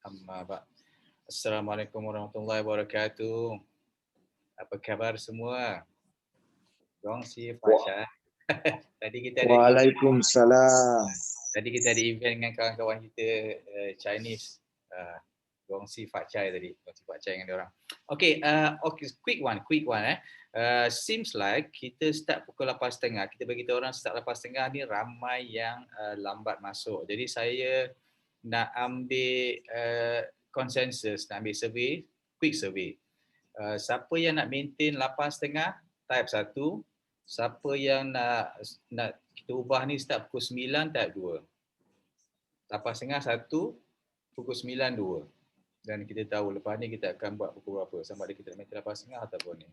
Amma ba. Assalamualaikum warahmatullahi wabarakatuh. Apa khabar semua? Gongsi Fasha. Tadi kita ada Waalaikumsalam. event dengan kawan-kawan kita Chinese. Gongsi Fat Chai tadi. Gongsi Fat Chai dengan dia orang. Okay, quick one. Seems like kita start pukul 8.30. Kita bagi orang start 8.30 ni ramai yang lambat masuk. Jadi saya nak ambil consensus, nak ambil survey, quick survey. Siapa yang nak maintain 8.30, type 1. Siapa yang nak kita ubah ni start pukul 9, type 2. 8.30 1, pukul 9 2. Dan kita tahu lepas ni kita akan buat pukul berapa. Sama ada kita nak maintain 8.30 ataupun ni.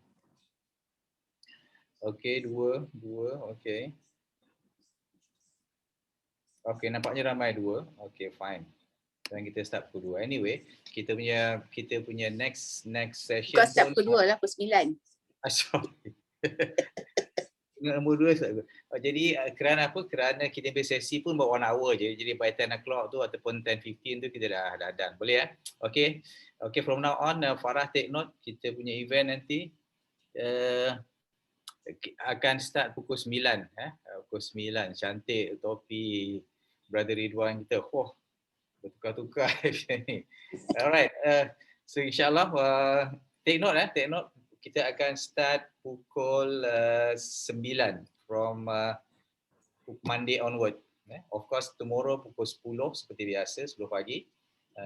Okey, 2, okey. Okey, nampaknya ramai 2. Okey, fine. Dan kita start pukul 2. Anyway, kita punya next session. Bukan start pukul 2 lah, pukul 9. Sorry. Nombor 2. Jadi kerana apa? Kerana kita ambil sesi pun buat 1 hour je. Jadi by 10 o'clock tu ataupun 10:15 tu kita dah done. Boleh ya? Okey. Okey, from now on Farah take note, kita punya event nanti akan start pukul 9. Pukul 9. Cantik topi Brother Ridwan kita. Bertukar-tukar ni. Alright. So insyaAllah take note. Kita akan start pukul 9 from Monday onward. Of course tomorrow pukul 10 seperti biasa, 10 pagi.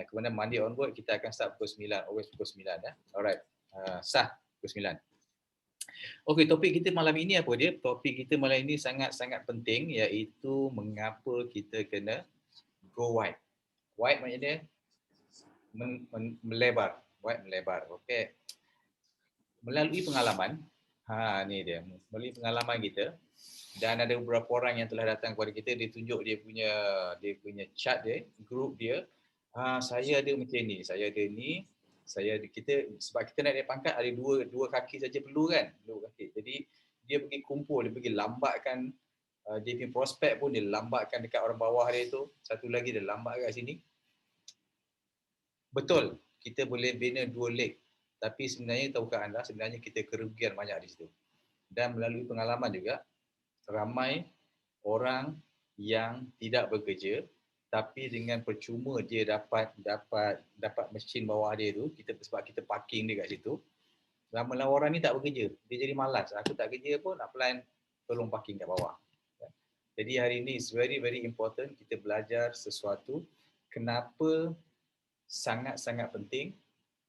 Kemudian Monday onward kita akan start pukul 9, always pukul 9. Alright. Sah pukul 9. Okey, topik kita malam ini apa dia? Topik kita malam ini sangat-sangat penting, iaitu mengapa kita kena go wide. Wide maknanya melebar. Wide melebar. Okey. Melalui pengalaman, ni dia. Melalui pengalaman kita, dan ada beberapa orang yang telah datang kepada kita, dia tunjuk dia punya chart dia, group dia. Saya ada macam ni, saya ada ni, sebab kita naik pangkat ada dua kaki saja perlu kan? Dua kaki. Jadi dia pergi kumpul, dia pergi lambatkan dia punya prospek pun, dia lambatkan dekat orang bawah dia tu. Satu lagi dia lambat kat sini. Betul, kita boleh bina 2 leg. Tapi sebenarnya tahukah anda, sebenarnya kita kerugian banyak di situ. Dan melalui pengalaman juga, ramai orang yang tidak bekerja, tapi dengan percuma dia dapat mesin bawah dia tu, sebab kita parking dia kat situ. Lama-lama orang ni tak bekerja, dia jadi malas. Aku tak kerja pun, nak plan, tolong parking kat bawah. Jadi hari ini is very very important kita belajar sesuatu. Kenapa sangat-sangat penting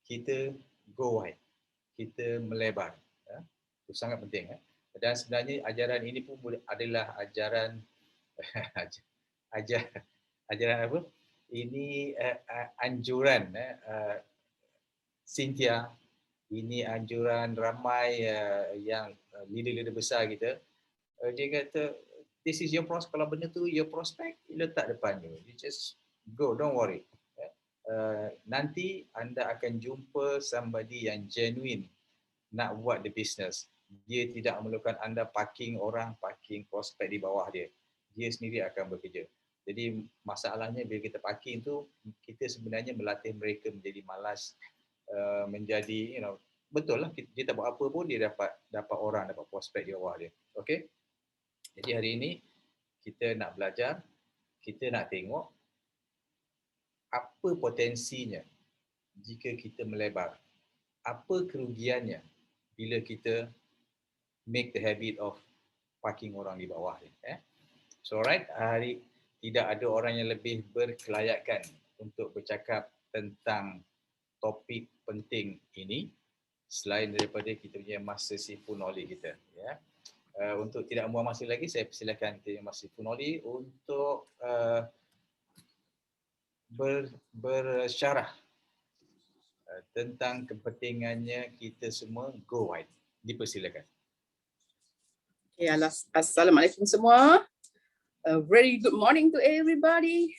kita go wide, kita melebar. Itu sangat penting. Dan sebenarnya ajaran ini pun adalah ajaran ajaran apa? Ini anjuran Cynthia, ini anjuran ramai yang leader-leader besar kita. Dia kata, this is your prospect. Kalau benda tu your prospect, letak depan you. You just go, don't worry. Nanti anda akan jumpa somebody yang genuine nak buat the business. Dia tidak memerlukan anda parking prospek di bawah dia. Dia sendiri akan bekerja. Jadi masalahnya bila kita parking tu, kita sebenarnya melatih mereka menjadi malas, menjadi betul lah, dia tak buat apa pun dia dapat orang, dapat prospek di bawah dia. Okey. Jadi hari ini kita nak belajar, kita nak tengok apa potensinya jika kita melebar? Apa kerugiannya bila kita make the habit of parking orang di bawah ni? So alright, hari tidak ada orang yang lebih berkelayakan untuk bercakap tentang topik penting ini selain daripada kita punya Master Sifu Noli kita. Untuk tidak membuang masa lagi, saya persilakan kita Master Sifu Noli untuk bersyarah tentang kepentingannya kita semua go wide. Dipersilakan. Okay, Assalamualaikum semua. A very good morning to everybody.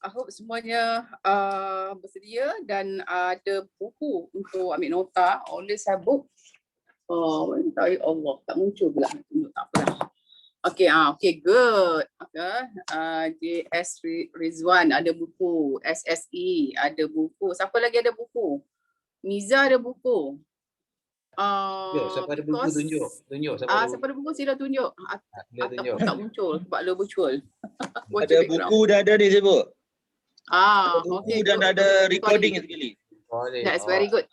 I hope semuanya bersedia dan ada buku untuk ambil nota. Always have book. Allah, tak muncul pula. Tak apalah. Okay, good. JS Rizwan ada buku, SSE ada buku. Siapa lagi ada buku? Miza ada buku. Siapa ada buku tunjuk Siapa ada buku sila tunjuk. Dia tunjuk. Ataupun tak muncul sebab dia virtual. Ada buku dah ada ni Sibuk. Okay, dan good. ada recording sekali. That's very good.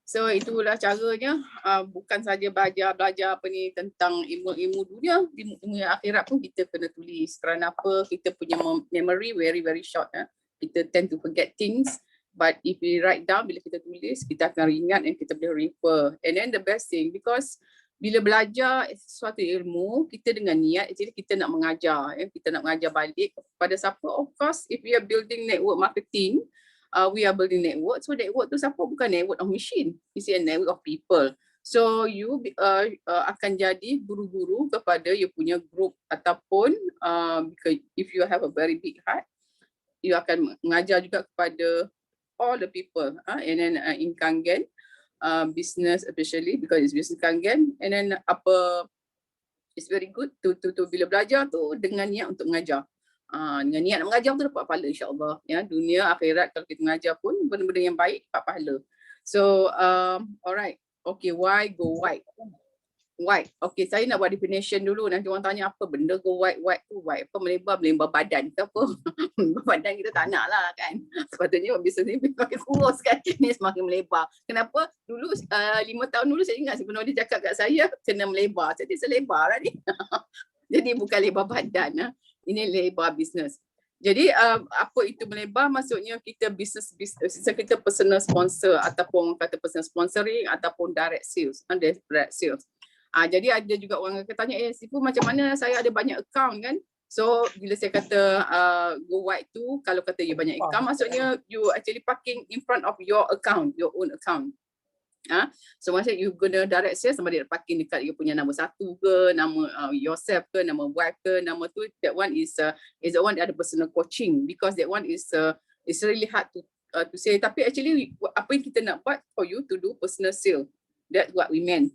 So itulah caranya, bukan saja belajar apa ni tentang ilmu dunia, ilmu akhirat pun kita kena tulis. Kerana apa? Kita punya memory very short. Kita tend to forget things, but if we write down, bila kita tulis, kita akan ingat dan kita boleh refer. And then the best thing, because bila belajar sesuatu ilmu, kita dengan niat, actually kita nak mengajar. Kita nak mengajar balik kepada siapa? Of course, if we are building network marketing, we are building network. So network tu siapa? Bukan network of machine. It's a network of people. So you akan jadi guru-guru kepada you punya group ataupun because if you have a very big heart, you akan mengajar juga kepada all the people. And then in Kangen, business especially because it's business Kangen. And then it's very good to bila belajar tu dengan niat untuk mengajar. Dengan niat nak mengajar tu dapat pahala insya-Allah. Dunia akhirat kalau kita mengajar pun benda-benda yang baik dapat pahala. So alright. Okay, why go white? White. Okay, saya nak buat definition dulu. Nanti orang tanya apa benda go white tu? White apa? Melebar badan ke apa? Badan kita tak nak lah kan. Sepatutnya bisnes ni makin kurus kan. Ni semakin melebar. Kenapa? Dulu 5 tahun dulu saya ingat sebenarnya dia cakap kat saya kena melebar. Jadi saya lebar lah ni. Jadi bukan lebar badan. Ini lebar bisnes. Jadi apa itu melebar? Maksudnya kita bisnes kita personal sponsor ataupun kata personal sponsoring ataupun direct sales. Direct sales. Jadi ada juga orang akan tanya, Sifu macam mana saya ada banyak account kan? So bila saya kata go white tu, kalau kata you banyak account, maksudnya you actually parking in front of your account, your own account. So maksudnya you guna direct sales sama dia parking dekat you punya nama satu ke, nama yourself ke, nama wife ke, nama tu, that one is the one that ada personal coaching because that one is really hard to say. Tapi actually apa yang kita nak buat for you to do personal sale, that's what we meant.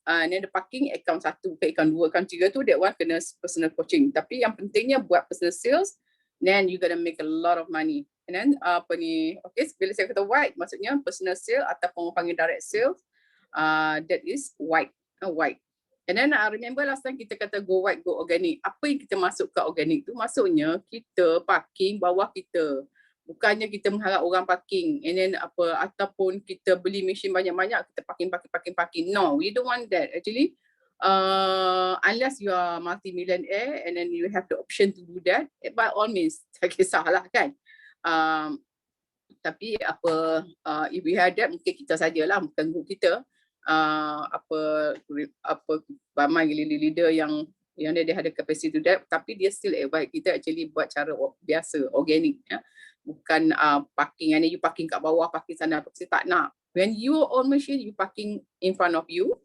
And then the parking account 1 ke account 2, account 3 tu that one kena personal coaching. Tapi yang pentingnya buat personal sales, then you gonna make a lot of money. And then okay, bila saya kata white, maksudnya personal sale ataupun panggil direct sales, that is white. White. And then I remember last time kita kata go white, go organic. Apa yang kita masuk ke organic tu? Maksudnya kita parking bawah kita. Bukannya kita mengharap orang parking and then ataupun kita beli mesin banyak-banyak kita parking. No, we don't want that. Actually, unless you are multi-millionaire and then you have the option to do that, by all means, tak kisahlah kan. Tapi if we had that, mungkin kita sajalah, bukan group kita. Ramai leader yang dia ada capacity to that, tapi dia still advise kita actually buat cara biasa, organic. Bukan parking, and you parking kat bawah, parking sana, parking tak nak. When you own machine, you parking in front of you.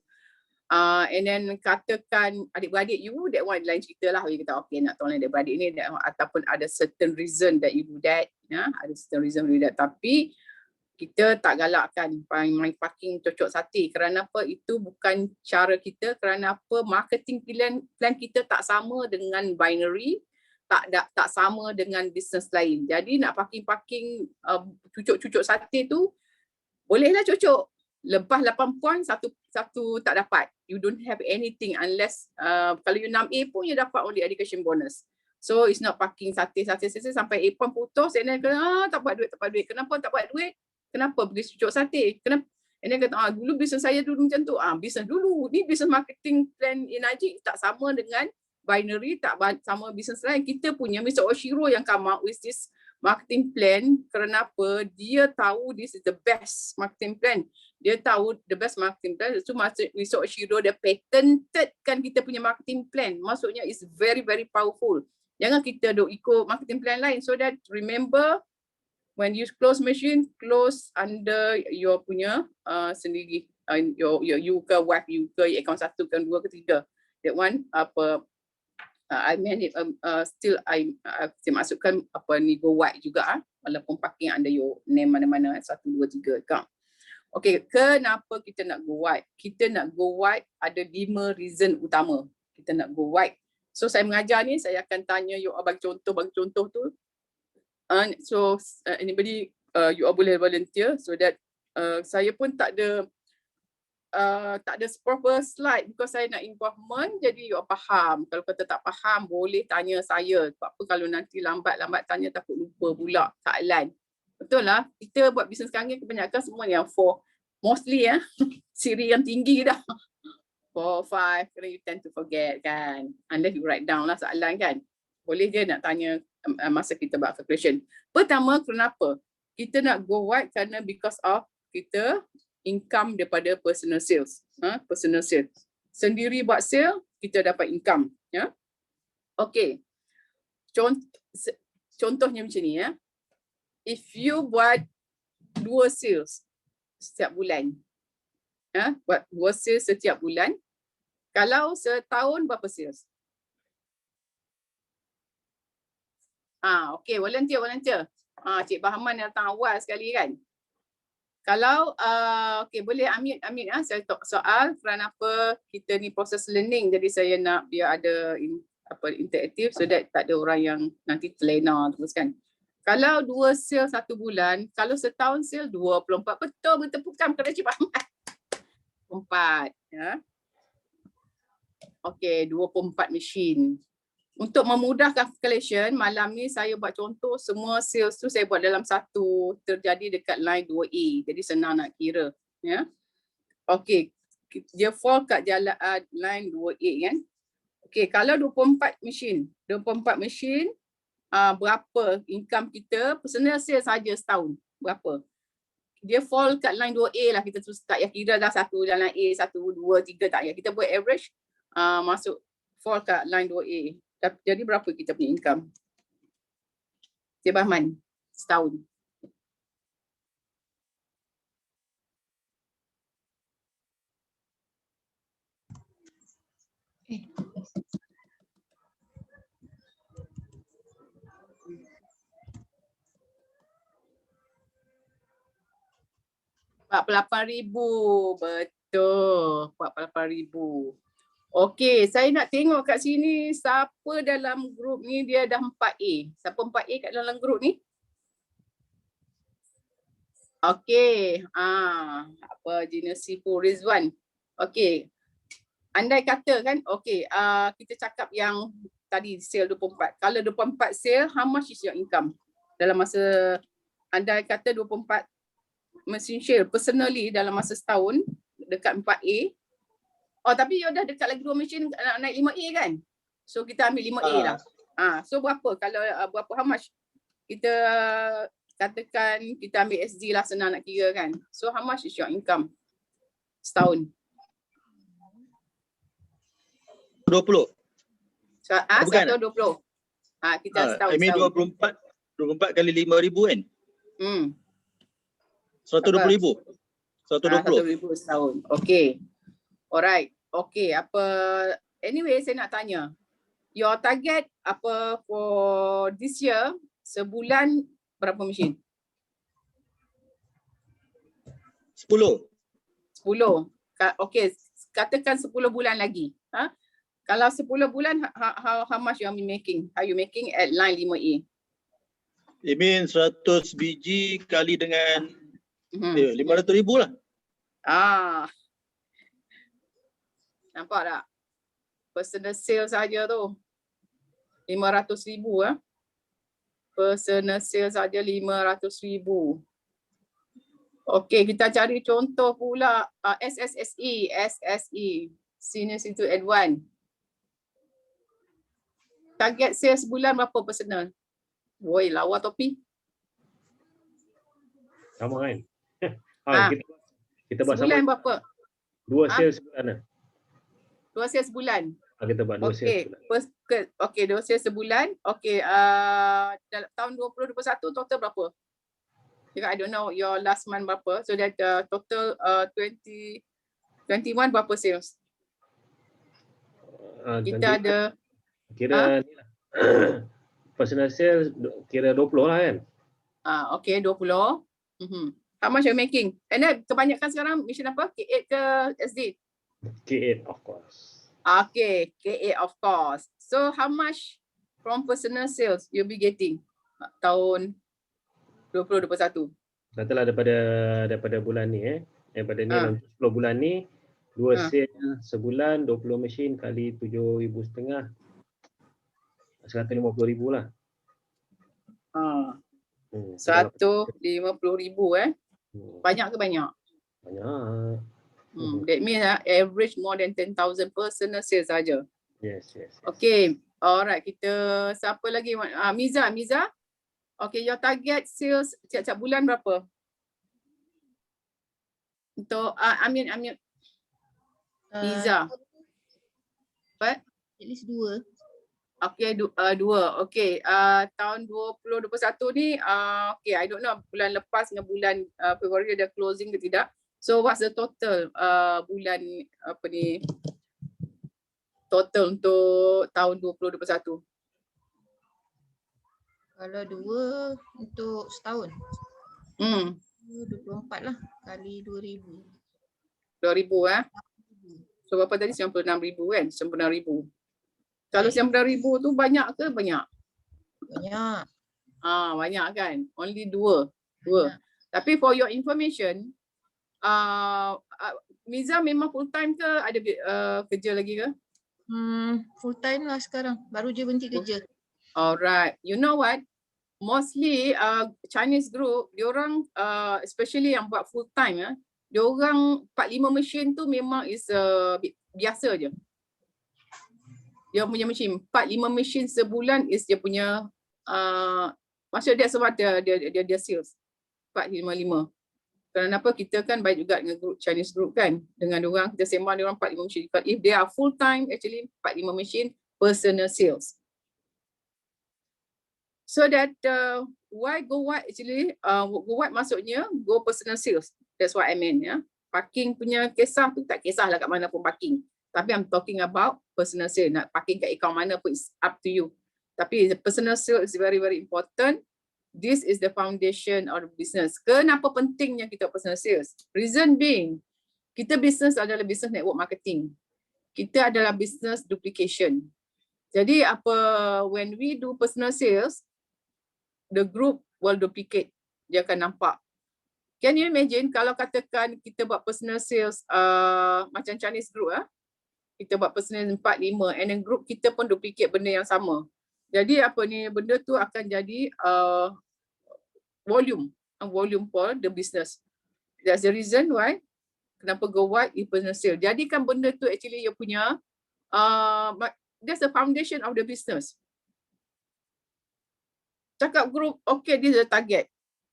And then katakan adik-beradik you, that one lain cerita lah. You kata okay nak tolong adik-beradik ni, ataupun ada certain reason that you do that. Ada certain reason you do that. Tapi kita tak galakkan main parking cocok sate. Kerana apa? Itu bukan cara kita. Kerana apa? Marketing plan kita tak sama dengan binary. Tak sama dengan bisnes lain. Jadi nak parking cucuk-cucuk sate tu, bolehlah cucuk. Lepas 8 poin, satu tak dapat. You don't have anything unless, kalau you 6A pun, you dapat only education bonus. So it's not parking sate sampai A pun putus. And then tak buat duit. Kenapa tak buat duit? Kenapa pergi cucuk sate? Kenapa? And then kata, dulu bisnes saya dulu macam tu. Bisnes dulu. Ni bisnes marketing plan Inaji tak sama dengan binary, tak sama bisnes lain. Kita punya Mr. Oshiro yang come up with this marketing plan. Kerana apa? Dia tahu this is the best marketing plan. Dia tahu the best marketing plan. Itu maksud Mr. Oshiro dia patentedkan kita punya marketing plan. Maksudnya it's very powerful. Jangan kita duk ikut marketing plan lain. So that remember, when you close machine, close under your punya sendiri. You ke wife you ke account 1 ke 2 ke 3. That one I manage still I masukkan go white juga walaupun parking under your name mana-mana 1, 2, 3 account. Okay, kenapa kita nak go white? Kita nak go white ada 5 reason utama. Kita nak go wide. So saya mengajar ni, saya akan tanya you all bagi contoh tu. So anybody you all boleh volunteer so that saya pun tak ada proper slide because saya nak improvement, jadi you all faham. Kalau kata tak faham boleh tanya saya. Sebab apa kalau nanti lambat tanya takut lupa pula soalan. Betul lah, kita buat bisnes sekarang ni kebanyakan semua yang mostly siri yang tinggi dah. 4, 5, you tend to forget kan. Unless you write down lah soalan kan. Boleh je nak tanya masa kita buat calculation. Pertama, kenapa? Kita nak go wide kerana because of kita income daripada personal sales. Personal sales. Sendiri buat sale, kita dapat income. Ya. Okay. Contohnya macam ni ya. If you buat 2 sales setiap bulan. Buat 2 sales setiap bulan. Kalau setahun berapa sales? Okay, volunteer. Cik Bahaman datang awal sekali kan. Kalau okay, boleh Amit saya tok soal kerana apa kita ni proses learning, jadi saya nak biar ada interaktif so that tak ada orang yang nanti terlena terus kan. Kalau 2 sale 1 bulan, kalau setahun sale 24, betul bertepukan kepada Cik Bahaman. 24 ya. Okay, 24 mesin. Untuk memudahkan calculation, malam ni saya buat contoh semua sales tu saya buat dalam satu terjadi dekat line 2A. Jadi senang nak kira. Ya. Okay. Dia fall kat jalan line 2A kan. Okay. Kalau 24 mesin, berapa income kita, personal sales saja setahun. Berapa? Dia fall kat line 2A lah. Kita terus tak payah kira dah satu jalan A, 1, 2, 3 tak payah. Kita buat average, masuk fall kat line 2A. Jadi berapa kita punya income? Cik Bahman, setahun. RM48,000. Betul. 48,000. Okey, saya nak tengok kat sini siapa dalam grup ni dia dah 4A. Siapa 4A kat dalam grup ni? Okey, apa jenis Sifu Rizwan. Okey. Andai kata kan, okey, kita cakap yang tadi sale 24. Kalau 24 sale, how much is your income? Dalam masa andai kata 24 mesin sale personally dalam masa setahun dekat 4A. Oh, tapi you dah dekat lagi 2 mesin nak naik 5A kan? So kita ambil 5A lah. So berapa? Kalau berapa how much? Kita katakan kita ambil SD lah, senang nak kira kan. So how much is your income setahun? 20. Bukan 120. Kita setahun. I mean 24 kali 5,000 kan? 120,000. 120,000 setahun. Okay. Alright. Okay. Anyway, saya nak tanya. Your target apa for this year, sebulan berapa mesin? 10. Okay. Katakan 10 bulan lagi. Kalau 10 bulan, how much you are making? How you making at line 5A? You mean 100 biji kali dengan 500,000 lah. Nampak tak? Personal sales saja tu 500,000 Personal sales saja 500,000. Okey, kita cari contoh pula SSE, Senior Institute Advance. Target sales bulan berapa personal? Woi, lawa topi. Sama kan? Kita buat sebulan sama. berapa? 2 sales sebulan. 2 sales sebulan. Kita buat 2 sales sebulan. Okey, 2 sales sebulan. Okey, dalam tahun 2021 total berapa? I don't know your last month berapa. So that total 2021 berapa sales? Kita ada kira ni lah. Personal sales kira 20 lah kan? Okey, 20. How much you making? And then kebanyakan sekarang mission apa? K8 ke SD? K8 of course. Okay, KA of course. So how much from personal sales you'll be getting tahun 2021? Katalah daripada bulan ni daripada ni dalam 10 bulan ni 2 Ah. sale sebulan 20 mesin kali 7,500 150,000 lah. 150,000 Banyak ke banyak? Banyak. That means average more than 10,000 personal sales saja. Yes. Okay, alright, kita siapa lagi? Miza. Okay, your target sales tiap-tiap bulan berapa? Untuk Amin. Miza. What? At least 2. Okay, dua. Okay, tahun 2021 ni, okay, I don't know bulan lepas dengan bulan Februari ada closing ke tidak. So what's the total bulan total untuk tahun 2021? Kalau 2 untuk setahun. 24 lah kali 2,000. 2,000 So berapa tadi? 96,000 kan? 96,000. Kalau 9,000 tu banyak ke banyak? Banyak. Banyak kan? Only dua. Tapi for your information, Miza memang full time ke ada kerja lagi ke? Full time lah sekarang. Baru je berhenti kerja. Alright. You know what? Mostly Chinese group, diorang especially yang buat full time diorang 4-5 mesin tu memang is biasa je. Dia punya mesin 4-5 mesin sebulan is dia punya maksud dia sebab dia sales 4-5. Kenapa kita kan baik juga dengan group Chinese group kan, dengan diorang kita sembang diorang 4-5 mesin. But if they are full time actually 4-5 mesin personal sales. So that why go wide actually go wide maksudnya go personal sales. That's what I mean Parking punya kisah tu tak kisahlah kat mana pun parking. Tapi I'm talking about personal sale. Nak parking kat account mana pun it's up to you. Tapi the personal sale is very important. This is the foundation of the business. Kenapa pentingnya kita personal sales? Reason being, kita business adalah business network marketing. Kita adalah business duplication. Jadi when we do personal sales, the group will duplicate. Dia akan nampak. Can you imagine kalau katakan kita buat personal sales macam Chinese group kita buat personal 4-5 and then group kita pun duplicate benda yang sama. Jadi benda tu akan jadi volume for the business. That's the reason why kenapa go wide in personal sales. Jadikan benda tu actually you punya that's the foundation of the business. Cakap group, okay, this is the target.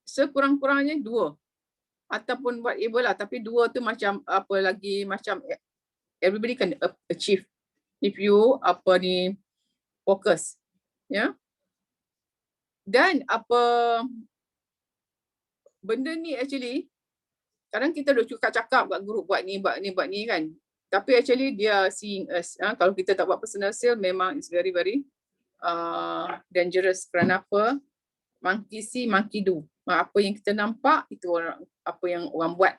Sekurang-kurangnya 2. Ataupun whatever lah. Tapi 2 tu macam macam everybody can achieve. If you focus. Dan benda ni actually, kadang kita duk cakap kat group buat ni kan. Tapi actually dia seeing us. Kalau kita tak buat personal sale memang it's very dangerous. Kenapa? Monkey see, monkey do. Apa yang kita nampak itu apa yang orang buat.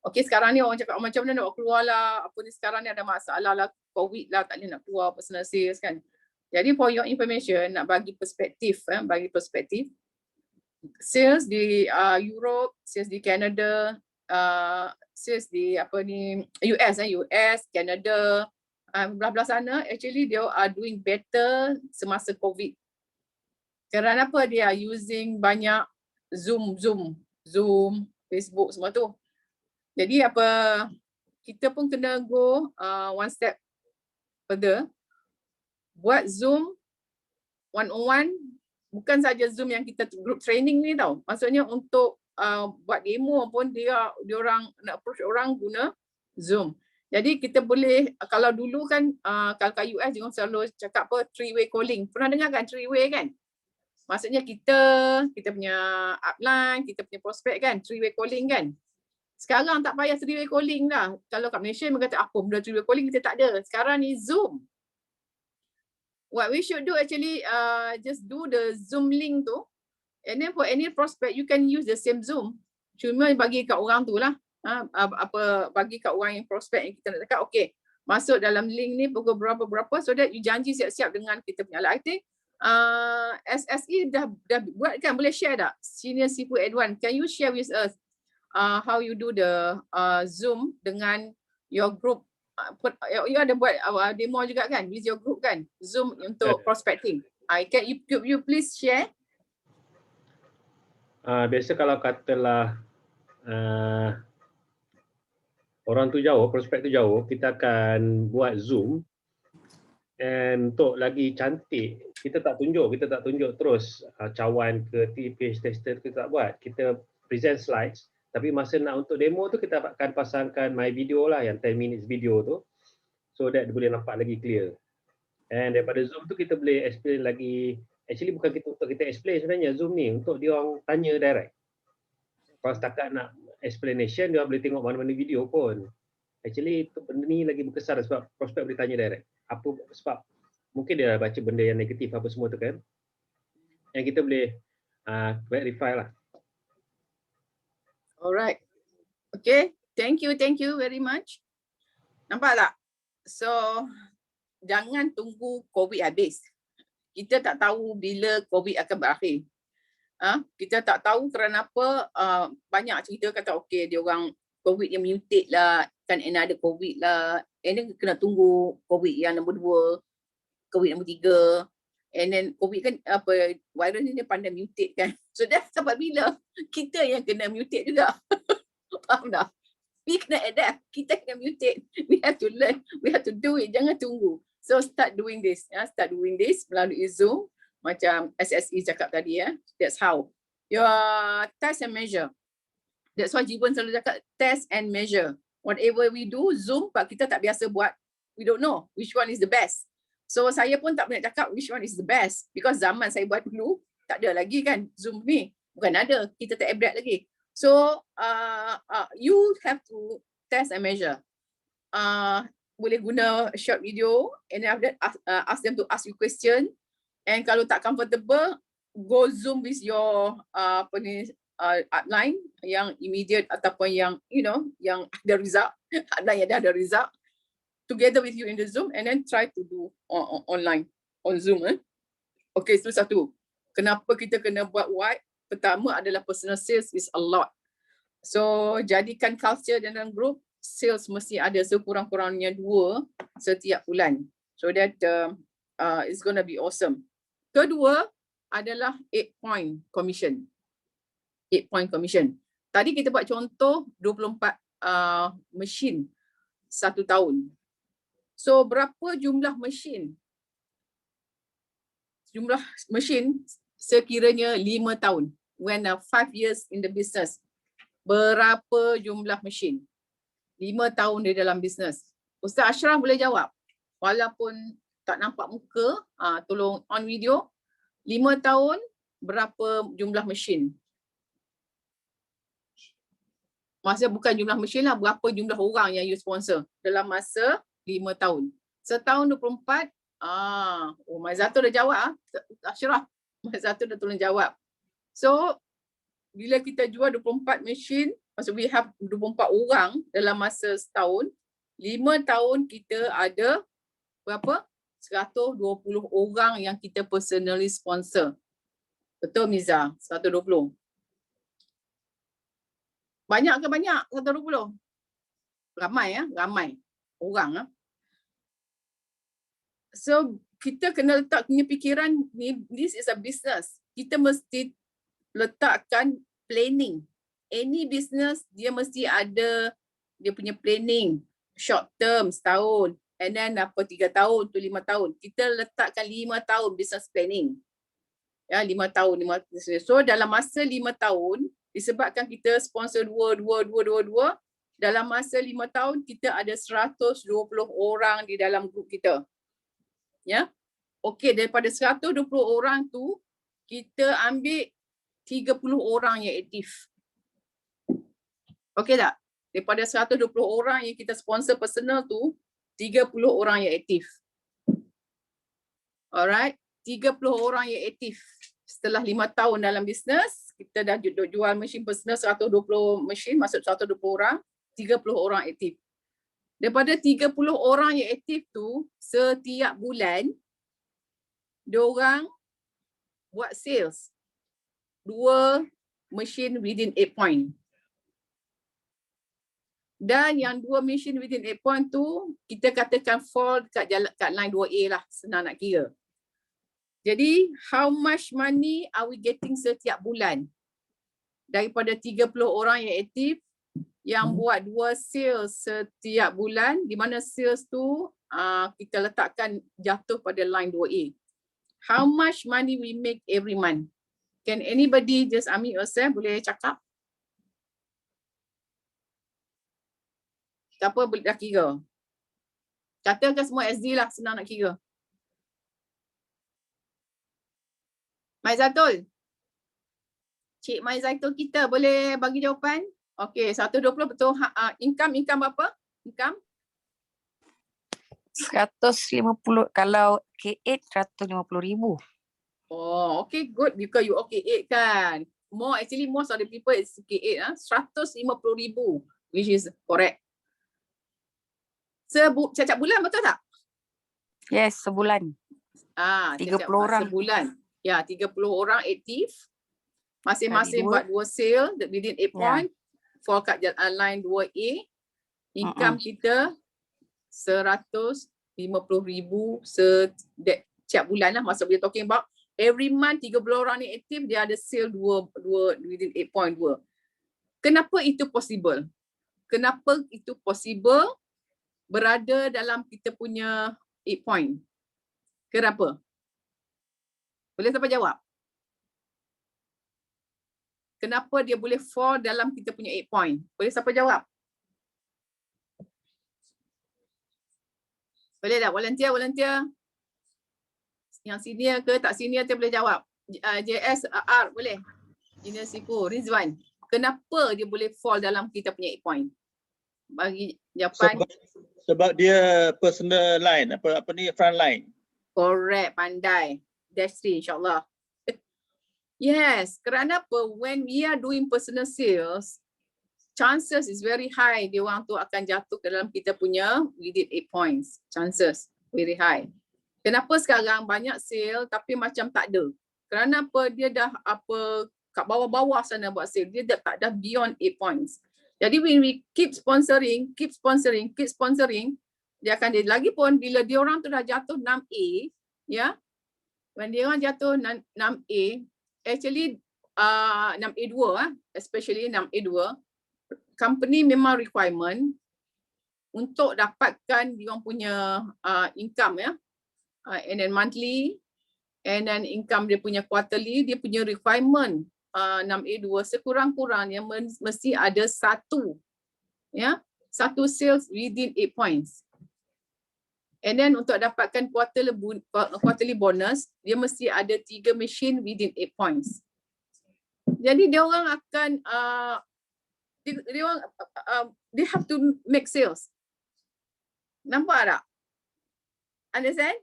Okey, sekarang ni orang cakap macam mana nak keluar lah. Apa ni sekarang ni ada masalah lah, COVID lah, tak boleh nak keluar personal sales kan. Jadi for your information, nak bagi perspektif, sales di Europe, sales di Canada, sales di US, Canada, belah-belah sana actually they are doing better semasa COVID. Kerana apa? Dia using banyak Zoom, Facebook semua tu. Jadi kita pun kena go one step further. Buat Zoom one-on-one, bukan saja Zoom yang kita group training ni tau. Maksudnya untuk buat demo pun diorang nak approach orang guna Zoom. Jadi kita boleh, kalau dulu kan kalau kat US diorang selalu cakap 3-way calling. Pernah dengar kan 3-way kan? Maksudnya kita punya upline, kita punya prospek kan, 3-way calling kan. Sekarang tak payah 3-way calling lah. Kalau kat Malaysia mereka kata apa benda 3-way calling, kita tak ada. Sekarang ni Zoom. What we should do actually just do the Zoom link tu, and then for any prospect you can use the same Zoom. Cuma bagi kat orang tu lah. Bagi kat orang yang prospek yang kita nak cakap, okay, masuk dalam link ni pukul berapa-berapa so that you janji siap-siap dengan kita punya. I think SSE dah buat kan, boleh share tak? Senior Sifu Edwan, can you share with us how you do the Zoom dengan your group? You ada buat demo juga kan with your group kan? Zoom untuk prospecting. Can you please share? Biasa kalau katalah orang tu jauh, prospek tu jauh, kita akan buat Zoom. And untuk lagi cantik, kita tak tunjuk terus cawan ke page tester kita tak buat. Kita present slides, tapi masa nak untuk demo tu kita akan pasangkan my video lah, yang 10 minutes video tu, so that boleh nampak lagi clear. And daripada Zoom tu kita boleh explain lagi. Actually bukan untuk kita explain sebenarnya Zoom ni, untuk dia orang tanya direct. Kalau setakat nak explanation, dia orang boleh tengok mana-mana video pun. Actually benda ni lagi berkesan sebab prospek boleh tanya direct. Apa sebab mungkin dia baca benda yang negatif apa semua tu kan. Yang kita boleh verify lah. Alright. Okay, thank you very much. Nampak tak? So jangan tunggu COVID habis. Kita tak tahu bila COVID akan berakhir. Kita tak tahu kerana apa, banyak cerita kata okey dia orang COVID yang mutate lah, kan another COVID lah. And then kena tunggu COVID yang nombor 2, COVID nombor 3. And then COVID kan apa, virus ni dia pandai mutate kan. So dah sampai bila kita yang kena mutate juga. Faham tak? We kena adapt, kita kena mutate. We have to learn, we have to do it, jangan tunggu. So start doing this, start doing this melalui Zoom macam SSE cakap tadi ya. That's how. Your test and measure. That's why Jiwan selalu cakap test and measure. Whatever we do, Zoom but kita tak biasa buat. We don't know which one is the best. So saya pun tak boleh cakap which one is the best because zaman saya buat dulu tak ada lagi kan Zoom ni. Bukan ada, kita tak update lagi. So you have to test and measure. Boleh guna short video and then after that ask them to ask you question, and kalau tak comfortable go Zoom with your upline yang immediate ataupun yang yang ada result, upline yang dah ada result together with you in the Zoom, and then try to do online on Zoom. Okay, itu satu. Kenapa kita kena buat wide? Pertama adalah personal sales is a lot. So jadikan culture dalam group, sales mesti ada sekurang-kurangnya 2 setiap bulan. So that it's gonna be awesome. Kedua adalah 8-point commission. 8-point commission. Tadi kita buat contoh 24 mesin 1 tahun. So berapa jumlah mesin? Jumlah mesin sekiranya 5 tahun. When 5 years in the business. Berapa jumlah mesin? 5 tahun di dalam bisnes. Ustaz Ashraf boleh jawab. Walaupun tak nampak muka, tolong on video. 5 tahun, berapa jumlah mesin? Maksudnya bukan jumlah mesin lah, berapa jumlah orang yang you sponsor dalam masa 5 tahun. Setahun 24, Mazatul dah jawab. Ashraf, Mazatul dah tolong jawab. So, bila kita jual 24 mesin, maksud we have 24 orang dalam masa setahun, 5 tahun kita ada berapa? 120 orang yang kita personally sponsor. Betul Miza? 120. Banyak ke banyak 120? Ramai ramai orang. So kita kena letak punya fikiran ni, this is a business. Kita mesti letakkan planning. Any business dia mesti ada dia punya planning, short term setahun, and then 3 tahun to 5 tahun. Kita letakkan 5 tahun business planning. Ya, 5 tahun. So dalam masa 5 tahun, disebabkan kita sponsor 2, dalam masa 5 tahun kita ada 120 orang di dalam grup kita. Ya. Okey, daripada 120 orang tu kita ambil 30 orang yang aktif. Okey tak? Daripada 120 orang yang kita sponsor personal tu, 30 orang yang aktif. Alright, 30 orang yang aktif. Setelah 5 tahun dalam bisnes, kita dah jual mesin personal 120 mesin, masuk 120 orang, 30 orang aktif. Daripada 30 orang yang aktif tu, setiap bulan, diorang buat sales 2 machine within 8 point. Dan yang 2 machine within 8 point tu, kita katakan fall kat line 2A lah, senang nak kira. Jadi, how much money are we getting setiap bulan? Daripada 30 orang yang aktif, yang buat 2 sales setiap bulan, di mana sales tu kita letakkan jatuh pada line 2A. How much money we make every month? Can anybody just unmute yourself, boleh cakap? Siapa boleh dah kira? Katakan semua SD lah, senang nak kira. Mai Zatul. Cik Mai Zatul kita boleh bagi jawapan? Okey, 120 betul. Income berapa? Income? 150, kalau K8 150,000. Oh, okay, good because you okay 8 kan. Actually most of the people is K8 150,000, which is correct. Setiap bulan betul tak? Yes, sebulan. 30 orang. Sebulan. Ya, 30 orang aktif. Masing-masing buat 2 sale within 8 point. For kat line 2A. Income kita 150,000 setiap bulan lah. Maksud we're talking about every month 30 orang ni aktif, dia ada sale 2 within 8.2. Kenapa itu possible? Kenapa itu possible berada dalam kita punya 8 point? Kenapa? Boleh siapa jawab? Kenapa dia boleh fall dalam kita punya 8 point? Boleh siapa jawab? Boleh tak? Volunteer? Yang senior ke tak senior tu boleh jawab. JSR boleh? Engineer Sipu, Rizwan. Kenapa dia boleh fall dalam kita punya 8 point? Bagi jawapan. Sebab dia personal line, apa ni, front line. Correct, pandai. Dash 3 insyaAllah. Yes, kerana apa? When we are doing personal sales, chances is very high dia orang tu akan jatuh ke dalam kita punya within 8 points. Chances very high. Kenapa sekarang banyak sale tapi macam tak ada? Kerana apa? Dia dah kat bawah-bawah sana buat sale. Dia dah beyond 8 points. Jadi when we keep sponsoring, dia akan jadi lagi pun bila dia orang tu dah jatuh 6A, ya. When dia orang jatuh 6A, actually 6A2 especially 6A2, company memang requirement untuk dapatkan dia orang punya income ya. And then monthly, and then income dia punya quarterly, dia punya requirement 6A2 sekurang-kurangnya mesti ada satu sales within 8 points. And then untuk dapatkan quarterly bonus, dia mesti ada 3 machine within 8 points. Jadi dia orang akan they have to make sales. Nampak tak? Understand?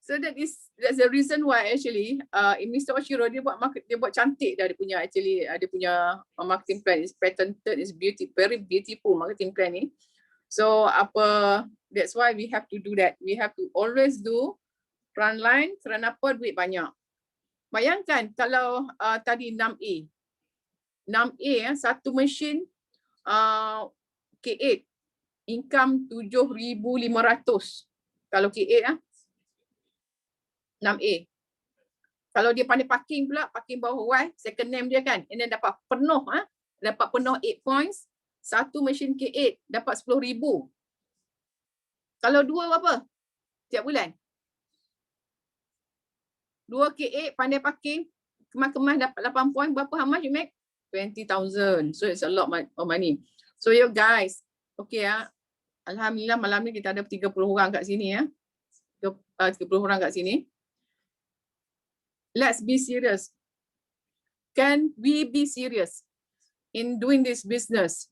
So that's the reason why actually Mr. Oshiro dia buat cantik dah dia punya marketing plan is patented, is very beautiful marketing plan ni. So that's why we have to do that. We have to always do front line kerana apa? Duit banyak. Bayangkan kalau tadi 6A satu machine K8 income 7,500 kalau K8 6A. Kalau dia pandai parking pula, parking bawah Y, second name dia kan, and then dapat penuh 8 points, satu machine K8 dapat 10,000. Kalau 2 berapa? Tiap bulan. 2 K8 pandai parking, kemas-kemas dapat 8 point, berapa how much you make? 20,000. So it's a lot of money. So you guys, okay Alhamdulillah malam ni kita ada 30 orang kat sini 30 orang kat sini. Let's be serious. Can we be serious in doing this business?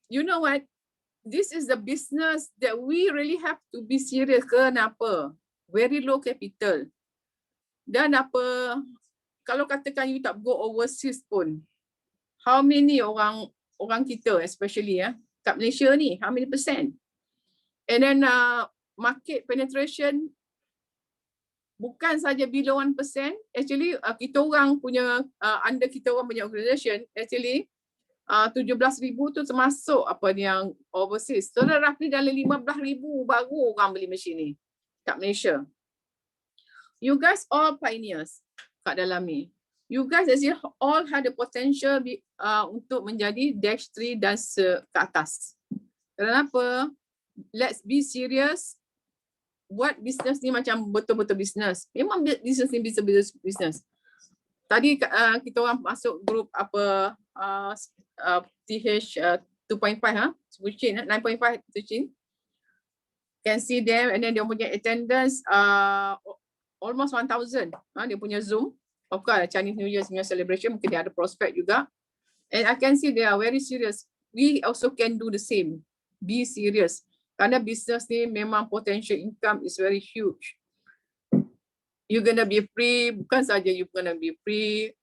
You know what? This is the business that we really have to be serious. Kenapa? Very low capital. Dan kalau katakan you tak go overseas pun, how many orang kita especially kat Malaysia ni? How many percent? And then market penetration bukan saja below 1%. Actually kita orang punya under kita orang punya organisation actually 17,000 tu termasuk apa ni yang overseas. So roughly dalam 15,000 baru orang beli mesin ni kat Malaysia. You guys all pioneers kat dalam ni. You guys actually all had the potential untuk menjadi dash 3 dan ke atas. Kenapa? Let's be serious. Buat bisnes ni macam betul-betul bisnes. Memang bisnes ni bisnes. Tadi kita orang masuk grup apa TH 2.5 Sucin 9.5 Sucin. Can see them and then dia punya attendance almost 1,000. Dia punya Zoom. Of course Chinese New Year punya celebration mungkin dia ada prospect juga. And I can see they are very serious. We also can do the same. Be serious. Karena business ni memang potential income is very huge. You're gonna be free, bukan saja you gonna be free,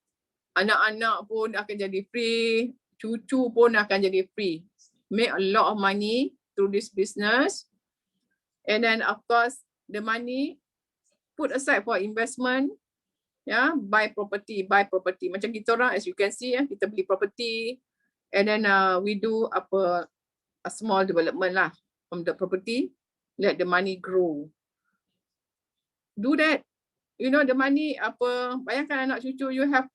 anak-anak pun akan jadi free, cucu pun akan jadi free. Make a lot of money through this business. And then of course the money put aside for investment. Buy property. Macam kita orang as you can see kita beli property and then we do a small development lah from the property, let the money grow. Do that. You know the money bayangkan anak cucu you have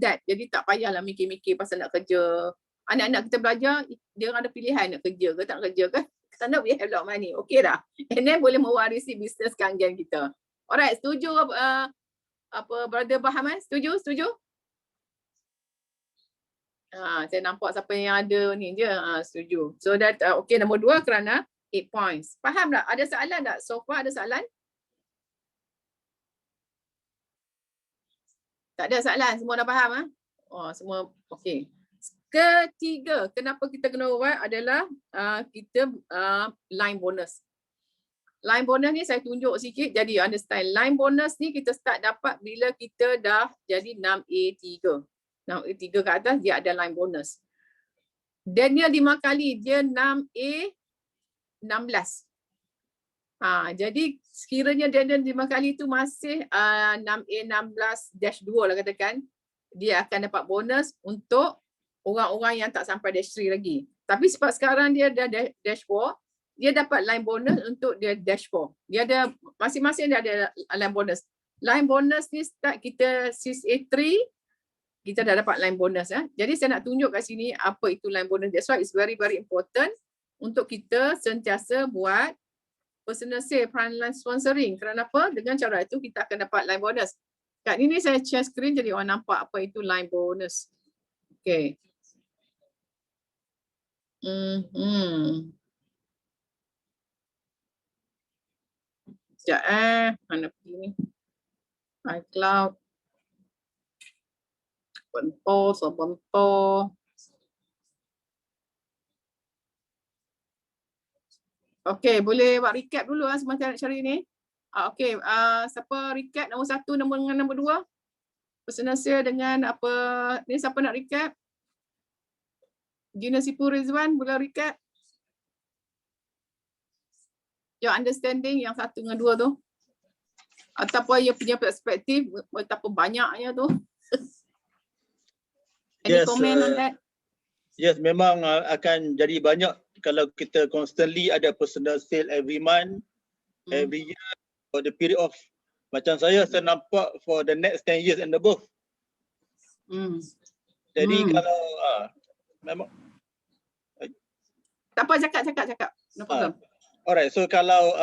that. Jadi tak payahlah mikir-mikir pasal nak kerja. Anak-anak kita belajar, dia ada pilihan nak kerja ke tak kerja ke. Sana we have a lot of money. Okay dah. And then boleh mewarisi bisnes kanggian kita. Alright, setuju Brother Bahaman? Setuju? Saya nampak siapa yang ada ni je. Setuju. So that okay, nombor 2 kerana 8 points. Faham tak? Ada soalan tak? So far ada soalan? Tak ada soalan? Semua dah faham? Semua okay. Ketiga, kenapa kita kena buat adalah kita line bonus. Line bonus ni saya tunjuk sikit jadi understand. Line bonus ni kita start dapat bila kita dah jadi 6A3. 6A3 ke atas dia ada line bonus. Daniel 5 kali dia 6A16. Jadi sekiranya Daniel 5 kali tu masih 6A16-2 lah katakan, dia akan dapat bonus untuk orang-orang yang tak sampai dash 3 lagi. Tapi sebab sekarang dia dah dash 4, dia dapat line bonus untuk dia dash 4. Dia ada masing-masing dia ada line bonus. Line bonus ni start kita 6A3, kita dah dapat line bonus. Jadi saya nak tunjuk kat sini apa itu line bonus. That's why it's very very important untuk kita sentiasa buat personal sale, frontline sponsoring. Kerana apa? Dengan cara itu kita akan dapat line bonus. Kat ini saya share screen jadi orang nampak apa itu line bonus. Okay. Sekejap mana pergi ni? iCloud. Bentor. Okay, boleh buat recap dulu semua cari ni. Okay, siapa recap nombor 1 dengan nombor 2? Personal sale dengan apa ni, siapa nak recap? Gina Sipu Rizwan boleh recap? Your understanding yang 1 dengan 2 tu. Ataupun yang punya perspektif betapa banyaknya tu. Any comment on that? Yes, memang akan jadi banyak kalau kita constantly ada personal sale every month, every year, for the period of, macam saya nampak for the next 10 years and above. Jadi kalau memang tak apa, cakap. No problem. Alright, so kalau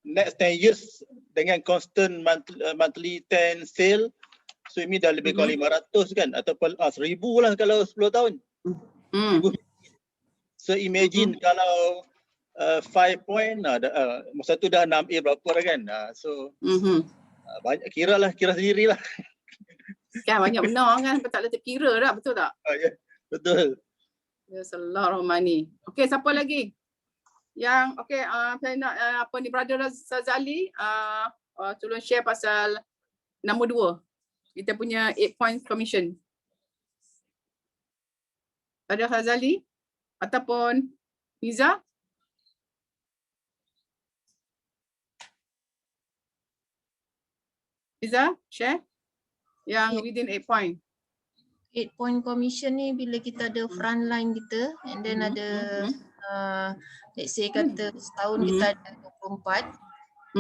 next 10 years dengan constant monthly 10 sale, so ini dah lebih kurang 500 kan, ataupun 1,000 lah kalau 10 tahun. 1,000. So imagine kalau 5 point, masa tu dah 6A berapa dah kan. So banyak kira sendirilah. Kan banyak benar kan, tak boleh terkira dah, betul tak? Yeah, betul. There's a lot of money. Okay, siapa lagi? Yang saya nak Brother Sazali tolong share pasal nombor 2. Kita punya 8 points commission. Ada Hazali ataupun Iza? Iza, share yang within 8 point. 8 point commission ni bila kita ada front line kita and then ada let's say kata setahun kita ada 24.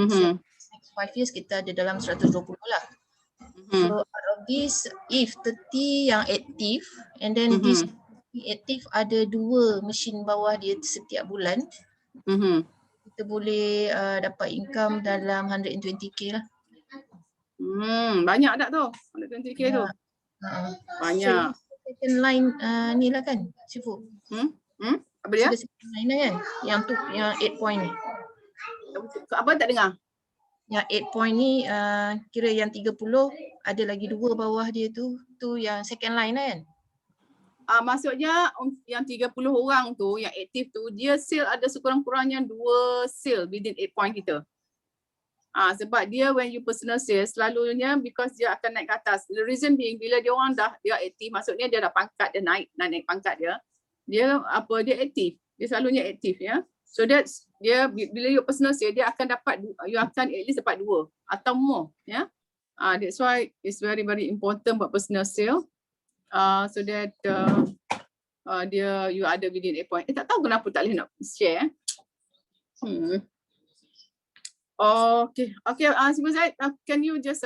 So next 5 years kita ada dalam 120 lah. So out of this, if 30 yang aktif and then this aktif ada 2 mesin bawah dia setiap bulan, kita boleh dapat income dalam 120k lah. Banyak tak tu? 120k tu? Banyak. So, second line ni lah kan, Sifu? Apa dia? Second line lah kan? Yang tu, yang 8 point ni. Apa tak dengar? Yang 8 point ni kira yang 30 ada lagi 2 bawah dia tu yang second line lah kan? Maksudnya yang 30 orang tu yang aktif tu dia sale ada sekurang-kurangnya 2 sale within 8 point kita. Sebab dia when you personal sales selalunya because dia akan naik ke atas. The reason being bila dia orang dia aktif, maksudnya dia dah pangkat dia naik pangkat dia. Dia aktif. Dia selalunya aktif ya. So that's dia bila you personal sale dia akan dapat, you akan at least dapat 2 atau more ya. That's why it's very very important buat personal sale. So that dia you ada within 8 point. Tak tahu kenapa tak boleh nak share. Okay, Sibuk Zaid, can you just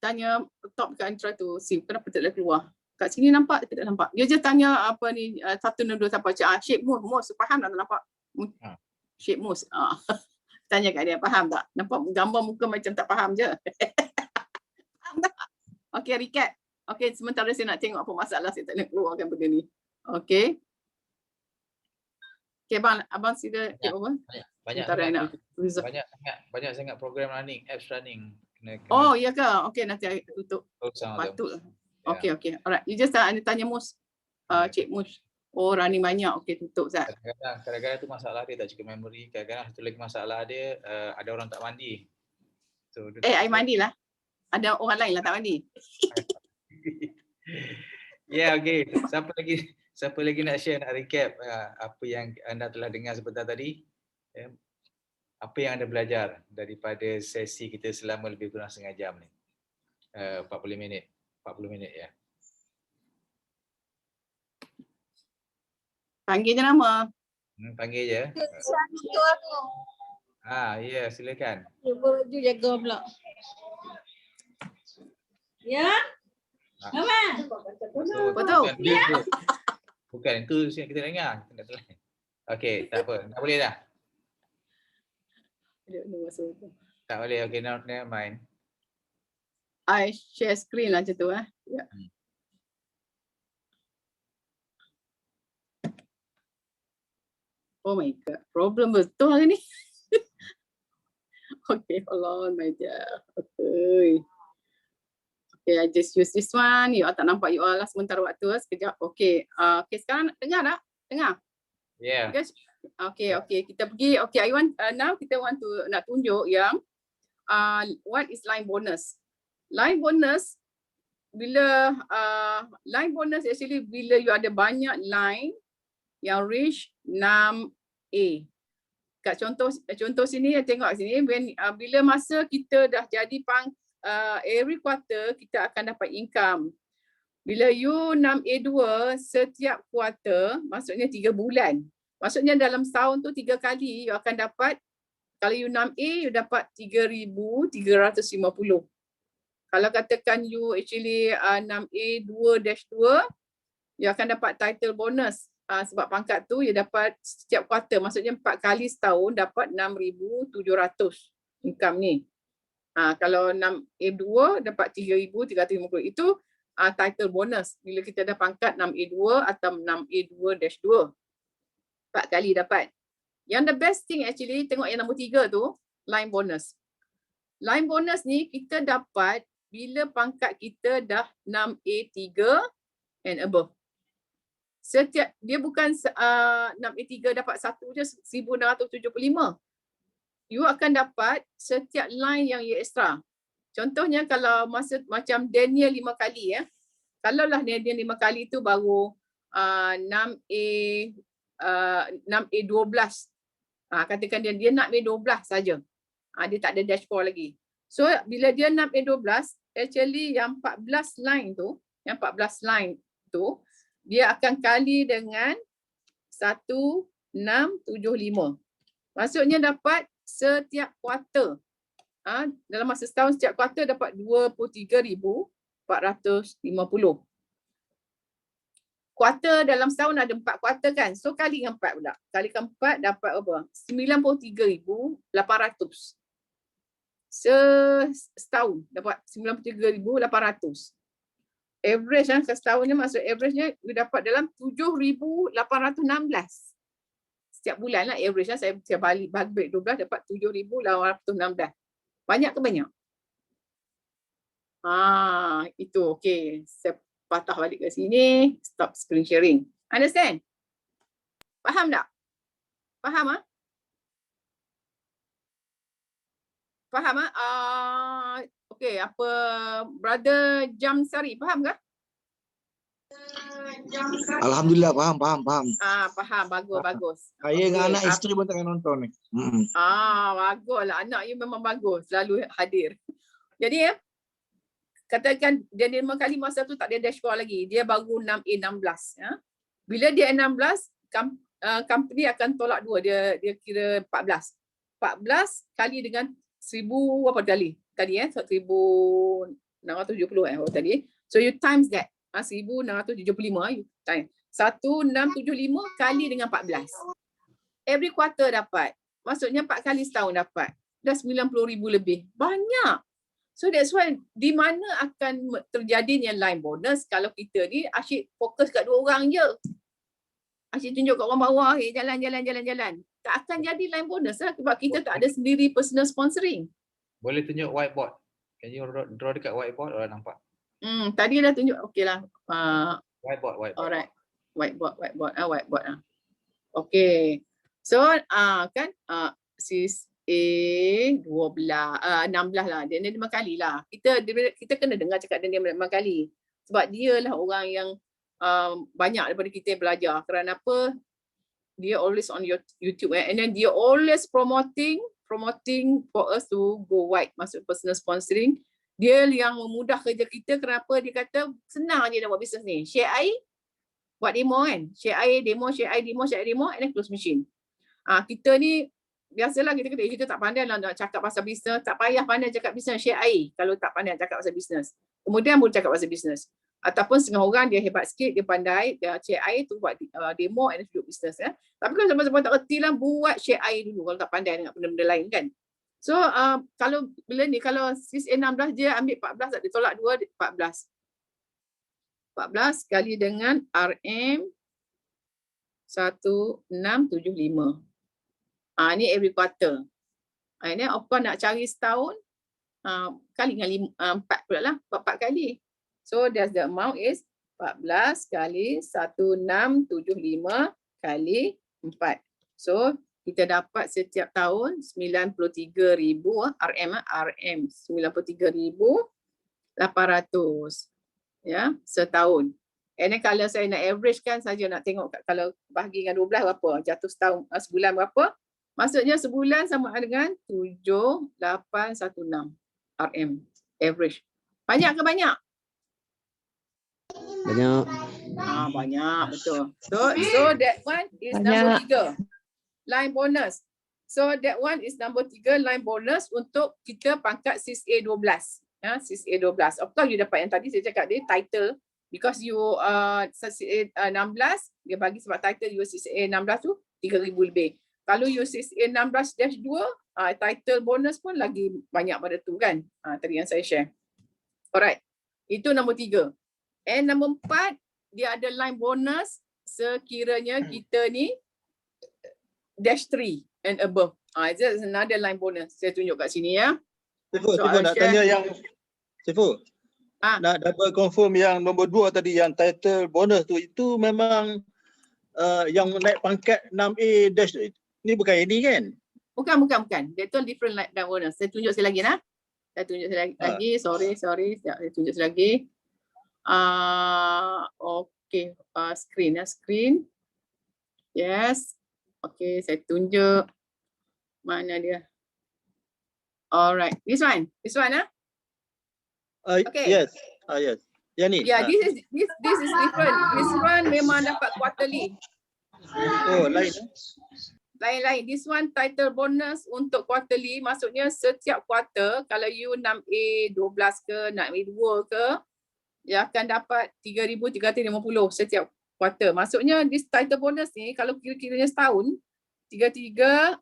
tanya top kan, try to see kenapa tak boleh keluar. Kat sini nampak tak nampak. Dia je tanya apa ni 1 dan 2 sampai shape mouse faham tak nampak? Shape mouse. Tanya kat dia faham tak? Nampak gambar muka macam tak faham je. Faham tak? Okay, recap. Okay, sementara saya nak tengok apa masalah saya tak boleh keluarkan benda ni. Okay. Okay, abang sila apa? Banyak sangat program running, apps running. Oh, iya ke? Okey, nanti saya tutup. Patut. Okey. Alright. You just tanya Mus. Cik Mus. Oh, running banyak. Okey, tutup Zat. Kadang-kadang tu masalah dia tak cukup memory. Kadang-kadang satu lagi masalah dia ada orang tak mandi. So, air mandi lah. Ada orang lain lah tak mandi. Okey. Siapa lagi nak share, nak recap apa yang anda telah dengar sebentar tadi? Apa yang anda belajar daripada sesi kita selama lebih kurang setengah jam ni? 40 minit ya. Panggil je nama. Panggil je. Ya, silakan. Baju jaga pula. Ya? Mama. Betul. Bukan itu yang kita dengar. Okey, tak apa. Tak boleh dah. Tak boleh. Okey, never mind. I share screen lah macam tu ya. Oh my god, problem betul hari ni. Okay, hold on my dear. Okay, I just use this one. You all tak nampak you all lah sementara waktu. Sekejap. Okay, sekarang dengar tak? Dengar? Yeah. Okay, kita pergi. Okay, now kita nak tunjuk yang what is line bonus. Line bonus actually bila you ada banyak line yang reach 6A. Kat contoh sini, tengok sini, bila masa kita dah jadi every quarter kita akan dapat income. Bila you 6A2 setiap quarter, maksudnya 3 bulan. Maksudnya dalam setahun tu 3 kali you akan dapat, kalau you 6A you dapat 3,350. Kalau katakan you actually 6A2-2, you akan dapat title bonus. Sebab pangkat tu you dapat setiap quarter, maksudnya 4 kali setahun dapat 6,700 income ni. Kalau 6A2 dapat 3,350. Itu title bonus bila kita dah pangkat 6A2 atau 6A2-2. 4 kali dapat. Yang the best thing actually, tengok yang nombor 3 tu, line bonus. Line bonus ni kita dapat bila pangkat kita dah 6A3 and above. Dia bukan 6A3 dapat 1 je 1,675. You akan dapat setiap line yang you extra. Contohnya kalau macam Daniel 5 kali ya. Kalau lah Daniel 5 kali tu baru 6A 6A12. Katakan dia nak A12 saja. Dia tak ada dashboard lagi. So bila dia 6A12, actually yang 14 line tu, dia akan kali dengan 1675. Maksudnya dapat setiap kuarter. Dalam masa setahun setiap kuarter dapat 23,450. Kuarter dalam setahun ada 4 kuarter kan. So kali dengan 4 pula. Kali dengan 4 dapat apa? 93,800. Setahun dapat 93,800. Average ke setahunnya, maksud average-nya you dapat dalam 7,816. Setiap bulan lah average lah. Saya bagi 12 dapat 7,816. Banyak ke banyak? Itu okey. Saya patah balik ke sini. Stop screen sharing. Understand? Faham tak? Faham ah? Faham ah? Okey, apa Brother Jamsari faham ke? Alhamdulillah faham. Faham. Bagus. Saya dengan anak Okey, isteri pun tengah nonton ni. baguslah. Anak you memang bagus. Selalu hadir. Jadi katakan dia 5 kali masa tu tak ada dashboard lagi. Dia baru 6A16. Bila dia 16, company akan tolak 2. Dia kira 14. 14 kali dengan 1000 apa kali? Tadi 1670 tadi. So you times that. 1675 you times. 1675 kali dengan 14. Every quarter dapat. Maksudnya 4 kali setahun dapat. Dah 90,000 lebih. Banyak. So that's why di mana akan terjadinya line bonus kalau kita ni asyik fokus kat 2 orang je. Asyik tunjuk kat orang bawah, jalan. Tak akan jadi line bonus lah sebab kita tak ada sendiri personal sponsoring. Boleh tunjuk whiteboard. Can you draw dekat whiteboard orang nampak? Tadi dah tunjuk. Okeylah. Whiteboard. Alright. Whiteboard. Okey. So kan sis A 16 lah. Dia 5 kali lah. Kita kena dengar cakap dia 5 kali. Sebab dia lah orang yang banyak daripada kita belajar. Kerana apa? Dia always on your YouTube and then dia always promoting for us to go wide, masuk personal sponsoring. Dia yang memudah kerja kita. Kenapa? Dia kata senang je dah buat bisnes ni. Share air, buat demo kan. Share air, demo, and then close machine. Kita ni biasalah kita tak pandai lah nak cakap pasal bisnes. Tak payah pandai cakap bisnes, share air kalau tak pandai cakap pasal bisnes. Kemudian boleh cakap pasal bisnes. Ataupun setengah orang dia hebat sikit, dia pandai, dia share air tu buat demo and duduk bisnes. Tapi kalau sampai tak reti lah, buat share air dulu kalau tak pandai dengan benda-benda lain kan. So kalau bila ni, kalau sis A16 dia ambil 14, dia tolak 2, 14. 14 kali dengan RM 1675. Ni every quarter. Ini of course nak cari setahun, kali dengan 4 pula lah, 4 kali. So that's the amount is 14 kali 1675 kali 4. So kita dapat setiap tahun 93,000 RM 93,800 ya setahun. And then kalau saya nak average kan saja nak tengok kalau bahagi dengan 12 berapa, jatuh setahun sebulan berapa? Maksudnya sebulan sama dengan 7,816 RM average. Banyak ke banyak? Banyak. Banyak betul. So that one is number 3. Line bonus. So that one is number 3 line bonus untuk kita pangkat sis A12. Sis A12. Of course you dapat yang tadi saya cakap dia title because you sis A16 dia bagi sebab title you sis A16 tu 3,000 lebih. Kalau you sis A16-2 title bonus pun lagi banyak pada tu kan. Tadi yang saya share. Alright. Itu nombor 3. And nombor 4 dia ada line bonus sekiranya kita ni -3 and above. It's another line bonus. Saya tunjuk kat sini ya. Sifu nak tanya yang Sifu. Nak double confirm yang nombor 2 tadi yang title bonus tu, itu memang yang naik pangkat 6A dash ni bukan ini kan? Bukan. Dia tu different line bonus. Saya tunjuk sekali lagi nah. Sorry. Saya tunjuk sekali lagi. Okay, screen ya, screen. Yes. Okay, saya tunjuk. Mana dia? Alright, this one Okay. Yes. Yes. Yang ni. Yeah, this is different. This one memang dapat quarterly. Oh, lain. Lain-lain. This one title bonus untuk quarterly, maksudnya setiap quarter kalau you 6A 12 ke, 6A 2 ke, you akan dapat 3,350 setiap quarter. Maksudnya this title bonus ni kalau kira-kiranya setahun 3350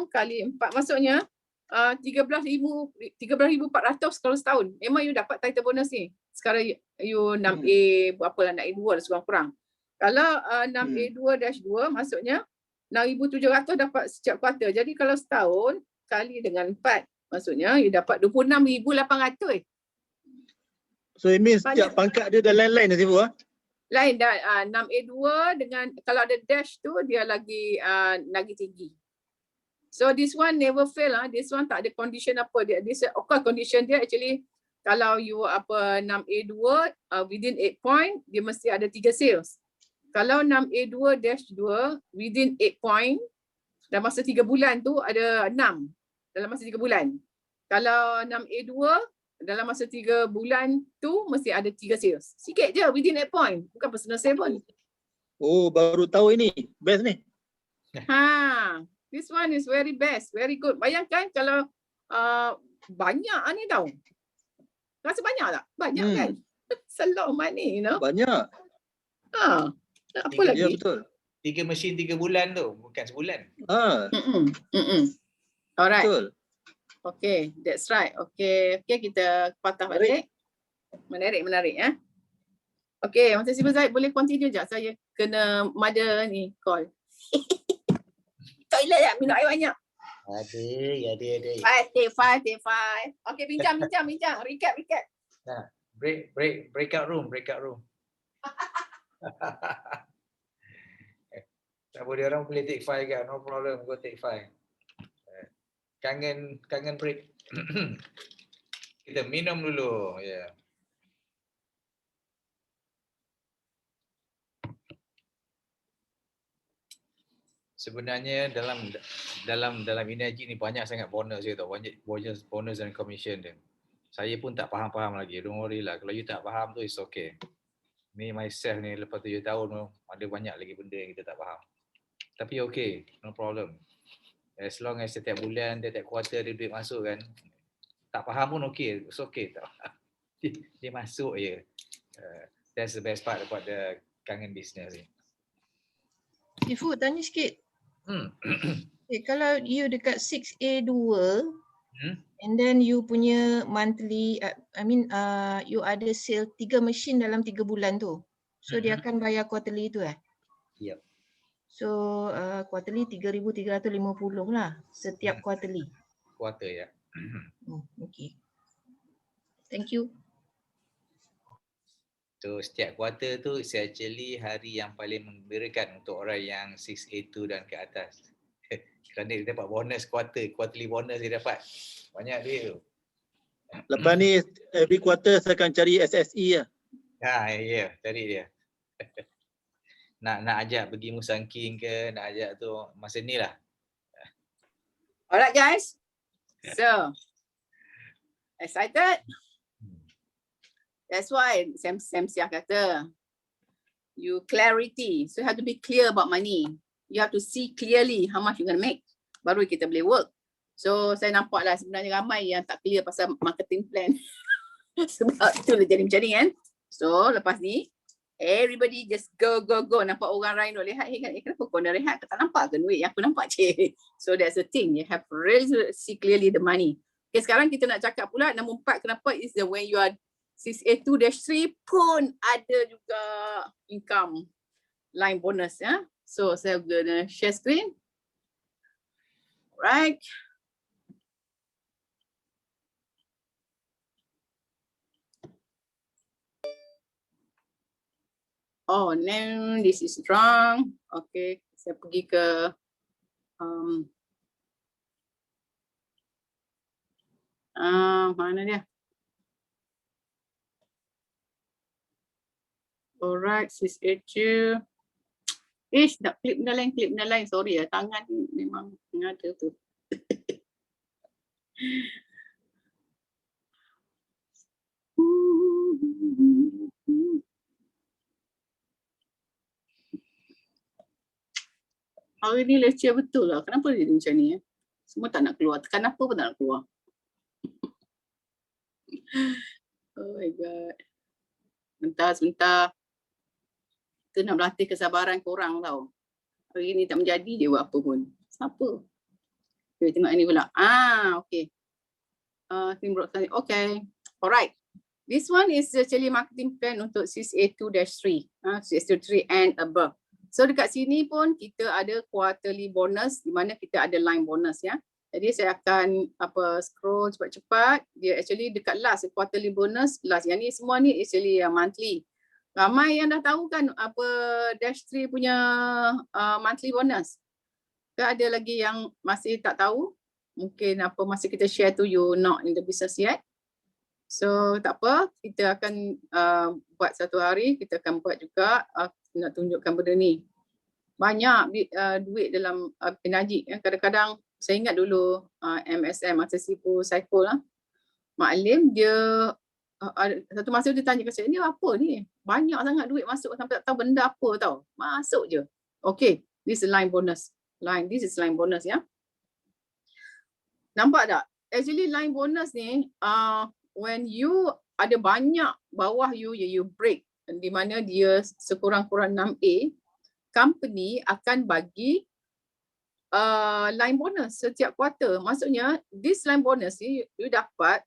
kali 4 maksudnya 13,400 kalau setahun. Memang you dapat title bonus ni. Sekarang you 6A berapa lah, 6A2 lah sekurang-kurang. Kalau 6A2-2 maksudnya 6,700 dapat setiap kuartal. Jadi kalau setahun kali dengan 4 maksudnya you dapat 26,800. So it means setiap pangkat dia dah lain-lain dah Sifu ah. Lain dah 6A2 dengan kalau ada dash tu dia lagi tinggi. So this one never fail this one tak ada condition apa dia. This of course condition dia actually kalau you 6A2 within 8 point dia mesti ada 3 sales. Kalau 6A2-2 within 8 point dalam masa 3 bulan tu ada 6 dalam masa 3 bulan. Kalau 6A2 dalam masa 3 bulan tu mesti ada 3 sales. Sikit je within 8 point. Bukan personal sale pun. Oh, baru tahu ini. Best ni. This one is very best. Very good. Bayangkan kalau banyak ni tau. Rasa banyak tak? Banyak kan? It's a lot of money, you know. Banyak. Apa lagi? Ya, betul. 3 mesin 3 bulan tu, bukan sebulan. Alright. Betul. Okay, that's right. Okay, kita patah balik. Menarik ya. Okay, Masa Sibuk Zaid boleh continue sekejap. Saya kena mother ni call. Toilet tak? Minum air banyak. Ada. Take five. Okay, bincang. Recap. Nah, breakout room. Tak boleh orang boleh take 5 kan, no problem, go take 5. Kangen break. Kita minum dulu, ya. Sebenarnya dalam energy ni banyak sangat bonus dia tau, banyak bonus dan commission dia. Saya pun tak faham lagi, don't worry lah. Kalau you tak faham tu, it's okay. Ni myself ni lepas 7 tahun tu, ada banyak lagi benda yang kita tak faham. Tapi okay, no problem. As long as setiap bulan, setiap kuartal dia duit masuk kan, tak faham pun okay, it's okay tau. Dia masuk je. That's the best part about the kangen business ni. Sifu, tanya sikit. Okay, kalau you dekat 6A2, and then you punya monthly, you ada sale 3 mesin dalam 3 bulan tu. So dia akan bayar quarterly tu Yep. So quarterly 3,350 lah setiap quarterly. Quarter ya. Okay. Thank you. So setiap quarter tu is actually hari yang paling menggembirakan untuk orang yang 6A2 dan ke atas. Kerana dia dapat bonus quarterly bonus dia dapat. Banyak duit tu. Lepas ni every quarter saya akan cari SSE lah. Ya, cari dia. nak ajak pergi Musang King ke, nak ajak tu masa ni lah. Alright guys. So, excited? That's why Sam Siah kata, you clarity. So you have to be clear about money. You have to see clearly how much you're going to make. Baru kita boleh work. So saya nampak lah sebenarnya ramai yang tak clear pasal marketing plan. Sebab tu lah jadi macam ni kan. So lepas ni, everybody just go. Nampak orang lain rehat. Kenapa kau nak rehat? Tak nampak ke duit yang aku nampak cik. So that's the thing. You have to really see clearly the money. Okay, sekarang kita nak cakap pula nombor 4 kenapa is the when you are 6A2-3 pun ada juga income line bonus ya. So saya gonna share screen. Right. Oh, no, this is wrong. Okay, saya pergi ke mana dia? Alright, sis Echa. Nak klip benda lain. Sorry ya, tangan ni memang ada tu. Hari ni lecture betul lah. Kenapa dia macam ni? Semua tak nak keluar. Kenapa pun tak nak keluar? Oh my God. Sebentar. Kita nak berlatih kesabaran korang tau. Hari ni tak menjadi dia buat apa pun. Siapa? Okay, tengok ini pula. Okay. Okay. Alright. This one is actually marketing plan untuk sis A2-3. Sis A2-3 and above. So dekat sini pun kita ada quarterly bonus di mana kita ada line bonus ya. Jadi saya akan scroll cepat-cepat. Dia actually dekat last quarterly bonus last. Yang ni semua ni actually monthly. Ramai yang dah tahu kan apa dash 3 punya monthly bonus. Ke ada lagi yang masih tak tahu? Mungkin masih kita share tu you not in the business yet. So tak apa, kita akan buat satu hari, kita akan buat juga nak tunjukkan benda ni. Banyak duit dalam penaji. Kadang-kadang saya ingat dulu MSM, masa sipu Saiful lah. Mak Alim dia satu masa dia tanya ke saya, ni apa ni? Banyak sangat duit masuk sampai tak tahu benda apa tau. Masuk je. Okay, this is line bonus. This is line bonus ya. Nampak tak? Actually line bonus ni when you ada banyak bawah you break di mana dia sekurang-kurang 6A, company akan bagi line bonus setiap kuarter. Maksudnya this line bonus ni you dapat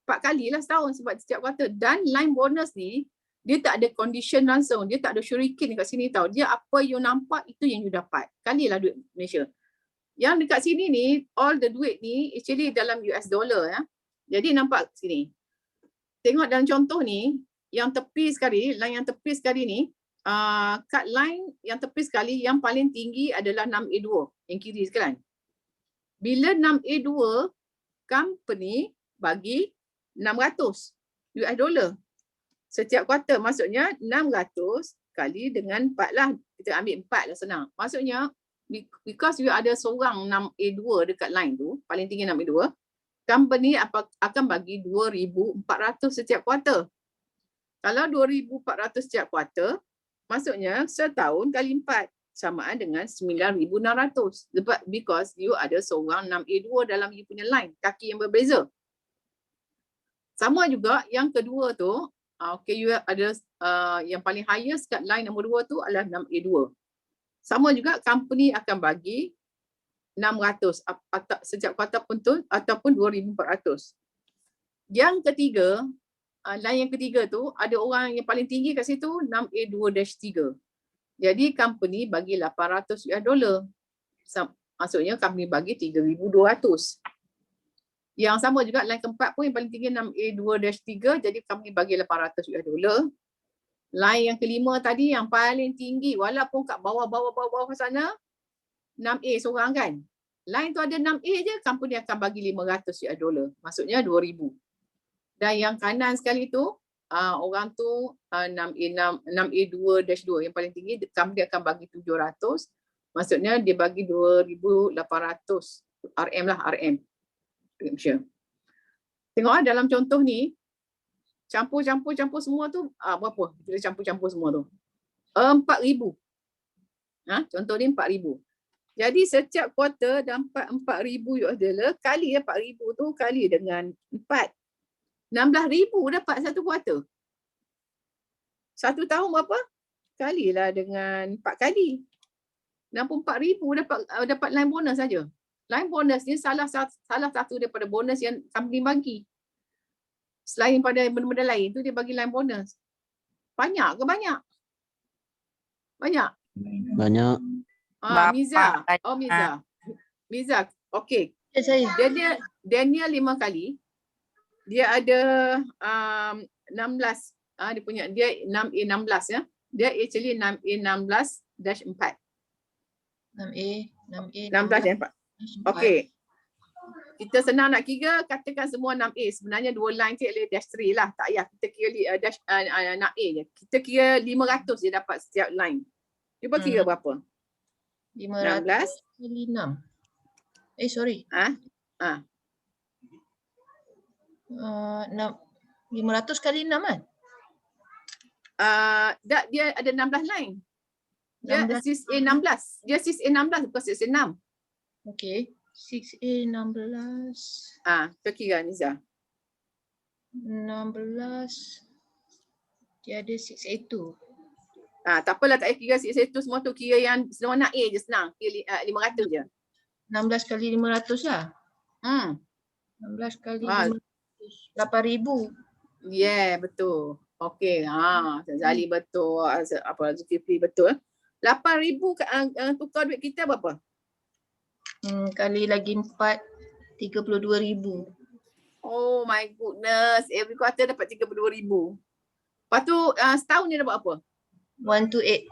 4 kali lah setahun sebab setiap kuarter. Dan line bonus ni dia tak ada condition langsung, dia tak ada syurikin dekat sini tau. Dia apa you nampak itu yang you dapat. Kalilah duit Malaysia. Yang dekat sini ni all the duit ni actually dalam US dollar ya. Jadi nampak sini. Tengok dalam contoh ni, yang tepi sekali, line yang tepi sekali ni, cut line yang tepi sekali yang paling tinggi adalah 6A2 yang kiri sekalian. Bila 6A2 company bagi 600 US dollar setiap kuarter, maksudnya 600 kali dengan 4 lah. Kita ambil 4 lah senang. Maksudnya because you ada seorang 6A2 dekat line tu, paling tinggi 6A2, company akan bagi 2,400 setiap kuarter. Kalau 2,400 setiap kuarter, maksudnya setahun kali 4 samaan dengan 9,600. Sebab because you ada seorang 6A2 dalam you punya line, kaki yang berbeza. Sama juga yang kedua tu, okay, you ada yang paling highest kat line nombor 2 tu adalah 6A2. Sama juga company akan bagi 600 setiap kuarter pun tu ataupun 2,400. Yang ketiga, line yang ketiga tu ada orang yang paling tinggi kat situ 6A2-3. Jadi company bagi 800 US dollar. Maksudnya company bagi 3,200. Yang sama juga line keempat pun yang paling tinggi 6A2-3, jadi company bagi 800 US dollar. Line yang kelima tadi yang paling tinggi walaupun kat bawah ke sana 6A seorang kan. Line tu ada 6A je, company akan bagi 500 US dollar. Maksudnya 2,000. Dan yang kanan sekali tu orang tu 6A2-2 yang paling tinggi, company akan bagi 700. Maksudnya dia bagi 2,800 RM lah, RM. Tengok dalam contoh ni, campur semua tu berapa? Kita campur semua tu 4,000. Contoh ni 4,000. Jadi setiap kuarter dapat 4,000 US dollar, kali 4,000 tu kali dengan 4. 16,000 dapat satu kuarter. Satu tahun berapa? Kalilah dengan 4 kali. 64,000 dapat line bonus saja. Line bonus ni salah satu daripada bonus yang company bagi. Selain pada benda-benda lain tu dia bagi line bonus. Banyak ke banyak? Banyak. Banyak. Miza. Oh Miza. Miza. Okey. Saya. Daniel 5 kali. Dia ada 16. Dia punya dia 6A16 ya. Dia actually 6A16-4. 6A 16-4. Okey. kita senang nak kira, katakan semua 6A. Sebenarnya 2 line tu adalah dash 3 lah. Tak payah kita kira dash 6A je. Kita kira 500 je dapat setiap line. Cuba kira berapa? 500 kali 6. Sorry. 500 kali 6 kan? Dia ada 16 line. Dia 6A 16. Dia 6A 16 bukan 6A 6. Okay. 6A 16. Kita kira Niza. 16. Dia ada 6A2. Tak apalah, tak payah kira 6A2 semua tu. Kira yang warna A je senang. Kira 500 je. 16 kali 500 lah. 16 kali 500. 8,000. Yeah, betul. Okey. Zali betul. Zulkifli betul. 8,000 tukar duit kita berapa? Kali lagi 4, 32,000. Oh my goodness. Every quarter dapat 32,000. Lepas tu setahun ni dapat apa? 128.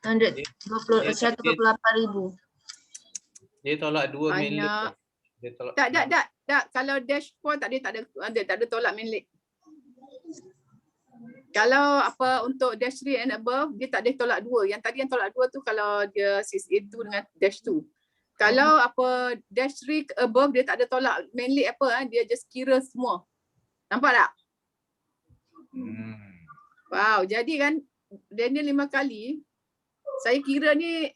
128,000. Dia tolak 2 minit. Dia tolak. Tak. Kalau dash 4 tak ada tolak minit. Kalau untuk dash 3 and above, dia tak ada tolak 2. Yang tadi yang tolak 2 tu kalau dia 6A2 dengan dash 2. Kalau dash 3 ke above, dia tak ada tolak mainly dia just kira semua. Nampak tak? Wow, jadi kan Daniel 5 kali. Saya kira ni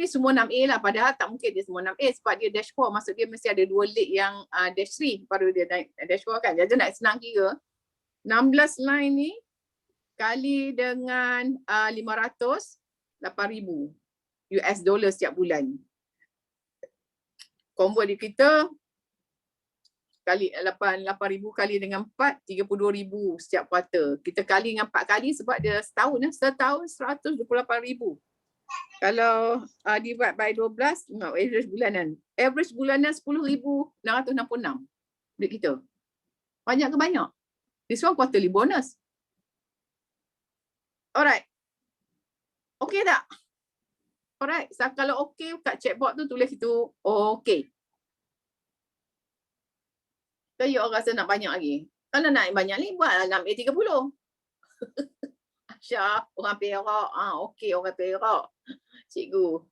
semua 6A lah. Padahal tak mungkin dia semua 6A sebab dia dash 4. Maksud dia mesti ada 2 leg yang dash 3 baru dia naik dash 4 kan. Jadi nak senang kira. 16 line ni kali dengan 500, 8,000 US dollar setiap bulan. Convert di kita kali 8,000 kali dengan 4, 32,000 setiap kuartal. Kita kali dengan 4 kali sebab dia setahun 128,000. Kalau divide by 12, average bulanan. Average bulanan 10,666 duit kita. Banyak ke banyak? This one quarterly bonus. Alright. Okay tak? Alright. So, kalau okay kat chatbot tu tulis itu okay. So, you rasa nak banyak lagi? Kalau nak banyak ni buatlah 6A30. Syah, orang Perak. Okay, orang Perak. Cikgu.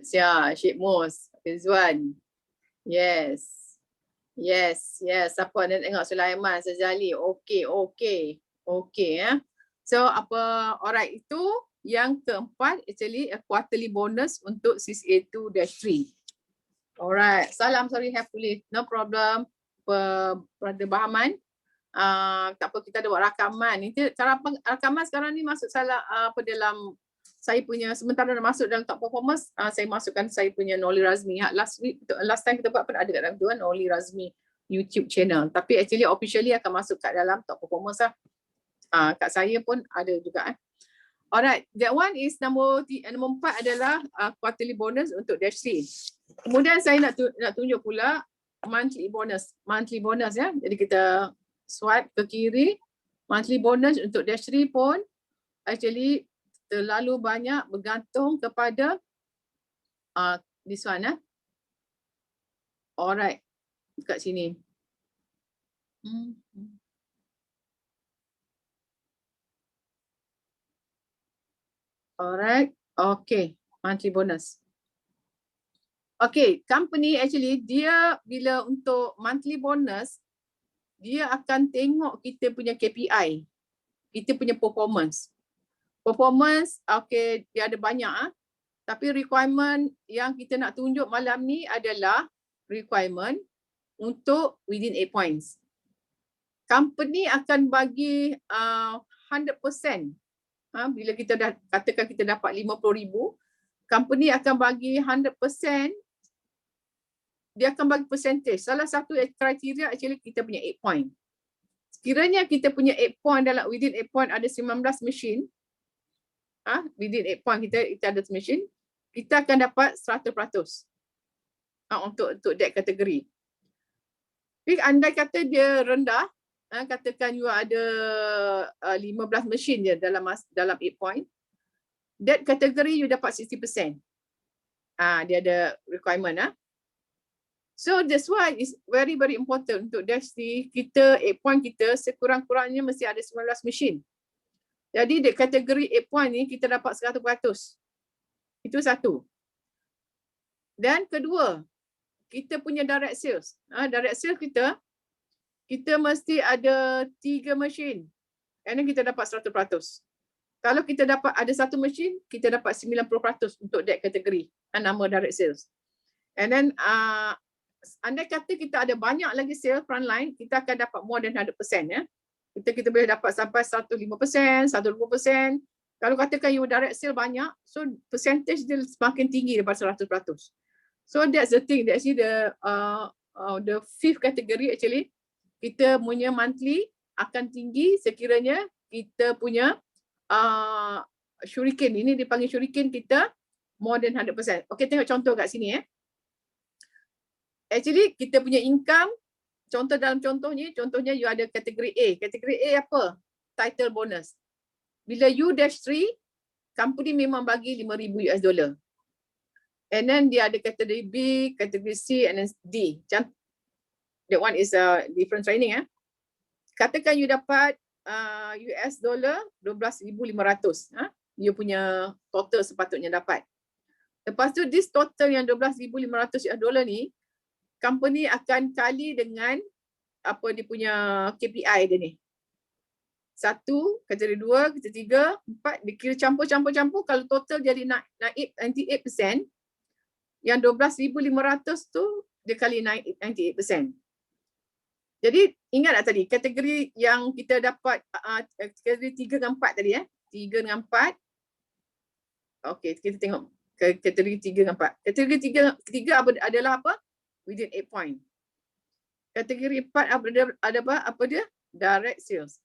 Syed Mus. Rizwan. Yes. Siapa nak tengok Sulaiman, Sazali. Okay. So, alright, itu yang keempat, actually a quarterly bonus untuk 6A2-3. Alright, salam, sorry, have to leave. No problem. Perdebahaman. Tak apa, kita ada buat rakaman. Cara rakaman sekarang ni masuk dalam saya punya, sementara masuk dalam top performance, saya masukkan saya punya Noli Razmi. Last time kita buat pun ada kat dalam tu kan, Noli Razmi YouTube channel. Tapi actually officially akan masuk kat dalam top performance lah. Kat saya pun ada juga. Alright, that one is nombor 4 adalah quarterly bonus untuk dash 3. Kemudian saya nak tunjuk pula monthly bonus ya. Jadi kita swipe ke kiri. Monthly bonus untuk dash 3 pun actually terlalu banyak bergantung kepada this one. Alright, dekat sini. Alright, okay, monthly bonus. Okay, company actually dia bila untuk monthly bonus, dia akan tengok kita punya KPI, kita punya performance. Performance, okay, dia ada banyak. Tapi requirement yang kita nak tunjuk malam ni adalah requirement untuk within 8 points. Company akan bagi 100%. Bila kita dah katakan kita dapat 50,000, company akan bagi 100%, dia akan bagi percentage. Salah satu kriteria actually kita punya 8 point. Sekiranya kita punya 8 point dalam within 8 point ada 19 mesin, within 8 point kita ada mesin, kita akan dapat 100% untuk that kategori. Tapi andai kata dia rendah, katakan you ada 15 mesin je dalam 8 point, that kategori you dapat 60%. Dia ada requirement. So that's why it's very important untuk dash kita 8 point kita sekurang-kurangnya mesti ada 19 mesin. Jadi di kategori 8 point ni kita dapat 100%. Itu satu. Dan kedua, kita punya direct sales. Direct sales kita mesti ada 3 mesin. And then kita dapat 100%. Kalau kita dapat ada 1 mesin, kita dapat 90% untuk that kategori. Nama direct sales. And then andai kata kita ada banyak lagi sales frontline, kita akan dapat more than 100%. Ya. Kita boleh dapat sampai 105%, 120%. Kalau katakan you direct sale banyak, so percentage dia semakin tinggi daripada 100%. So that's the thing. That's actually the fifth category actually. Kita punya monthly akan tinggi sekiranya kita punya shuriken. Ini dipanggil shuriken kita more than 100%. Okay, tengok contoh kat sini. Actually kita punya income, contoh dalam contohnya you ada kategori A. Kategori A apa? Title bonus. Bila you dash 3, company memang bagi $5,000. And then dia ada kategori B, kategori C and then D. That one is a different training. Katakan you dapat US dollar 12,500. You punya total sepatutnya dapat. Lepas tu this total yang 12,500 US dollar ni, company akan kali dengan apa dia punya KPI dia ni. 1, kategori 2, kategori 3, 4, dikira campur. Kalau total jadi naik 98%, yang 12,500 tu dia kali naik 98%. Jadi ingat tak tadi kategori yang kita dapat kategori 3 dengan 4 tadi 3 dengan 4. Okey, kita tengok kategori 3 dengan 4. Kategori 3 adalah apa? Within 8 point. Kategori 4 ada apa dia? Direct sales.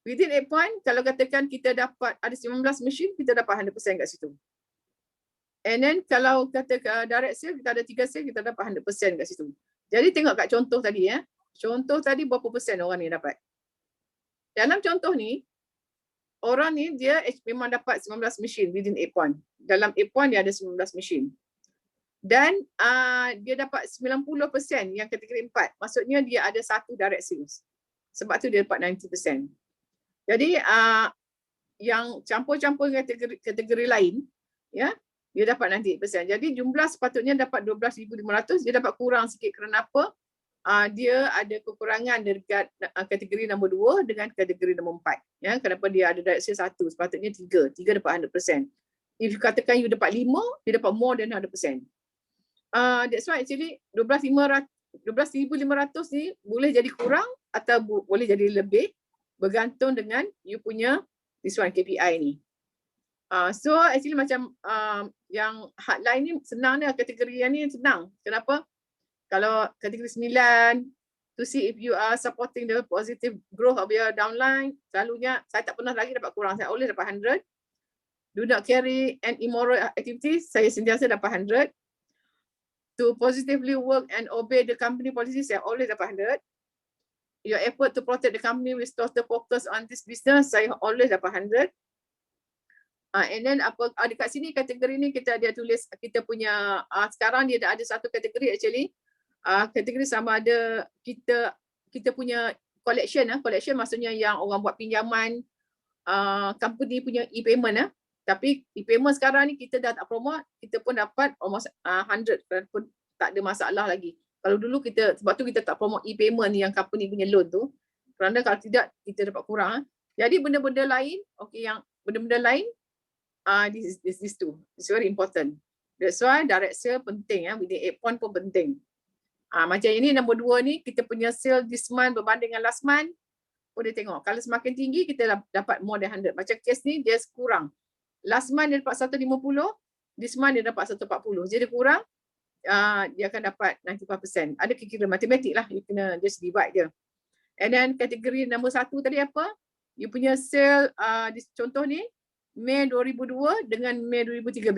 Within 8 point, kalau katakan kita dapat ada 19 mesin, kita dapat 100% kat situ. And then kalau kata direct sales, kita ada 3 sales, kita dapat 100% kat situ. Jadi tengok kat contoh tadi Contoh tadi berapa persen orang ni dapat. Dalam contoh ni, orang ni dia memang dapat 19 mesin within 8 point. Dalam 8 point dia ada 19 mesin. Dan dia dapat 90% yang kategori 4. Maksudnya dia ada 1 direct sales. Sebab tu dia dapat 90%. Jadi yang campur-campur kategori lain, dia dapat 90%. Jadi jumlah sepatutnya dapat 12,500, dia dapat kurang sikit kerana apa? Dia ada kekurangan dekat kategori nombor 2 dengan kategori nombor 4. Kenapa dia ada direct sales 1, sepatutnya 3 dapat 100%. If you katakan you dapat 5, dia dapat more than 100%. That's why actually 12,500 ni boleh jadi kurang atau boleh jadi lebih bergantung dengan you punya this one KPI ni. So actually macam yang hardline ni senang dia, kategori yang ni senang. Kenapa? Kalau kategori 9 to see if you are supporting the positive growth of your downline, selalunya saya tak pernah lagi dapat kurang, saya always dapat 100. Do not carry an immoral activities, saya sentiasa dapat 100. To positively work and obey the company policies, saya always dapat 100. Your effort to protect the company with total focus on this business, saya always dapat 100. And then dekat sini kategori ni kita ada tulis kita punya sekarang dia ada satu kategori actually. Kategori sama ada kita punya collection. Collection maksudnya yang orang buat pinjaman, company punya e-payment. Tapi e-payment sekarang ni kita dah tak promote, kita pun dapat almost 100 pun tak ada masalah lagi. Kalau dulu sebab tu kita tak promote e-payment yang company punya loan tu. Kerana kalau tidak kita dapat kurang. Jadi benda-benda lain, yang benda-benda lain, this two. It's very important. That's why direct sale penting within 8 point pun penting. Macam ini nombor 2 ni kita punya sale this month berbanding dengan last month. Boleh tengok kalau semakin tinggi kita dapat more than 100. Macam kes ni dia kurang. Last month dia dapat 150, this month dia dapat 140. Jadi kurang, dia akan dapat 95%. Ada kira matematik lah, you kena just divide je. And then kategori nombor 1 tadi apa? You punya sale, contoh ni, Mei 2002 dengan Mei 2013.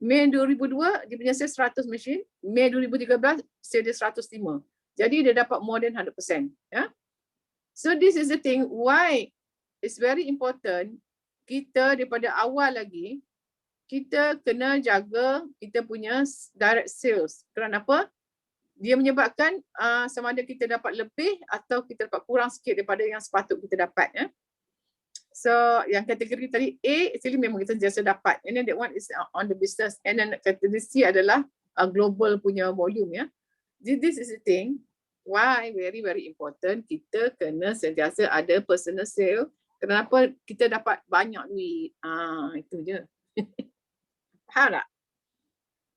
Mei 2002 dia punya sale 100 mesin, Mei 2013 sale dia 105. Jadi dia dapat more than 100%. So this is the thing why it's very important kita daripada awal lagi kita kena jaga kita punya direct sales. Kerana apa? Dia menyebabkan sama ada kita dapat lebih atau kita dapat kurang sikit daripada yang sepatut kita dapat. So yang kategori tadi A actually memang kita biasa dapat, and then that one is on the business, and then kategori C adalah global punya volume ya. This is the thing why very important kita kena sentiasa ada personal sale. Kenapa kita dapat banyak duit? Itu je. Faham tak?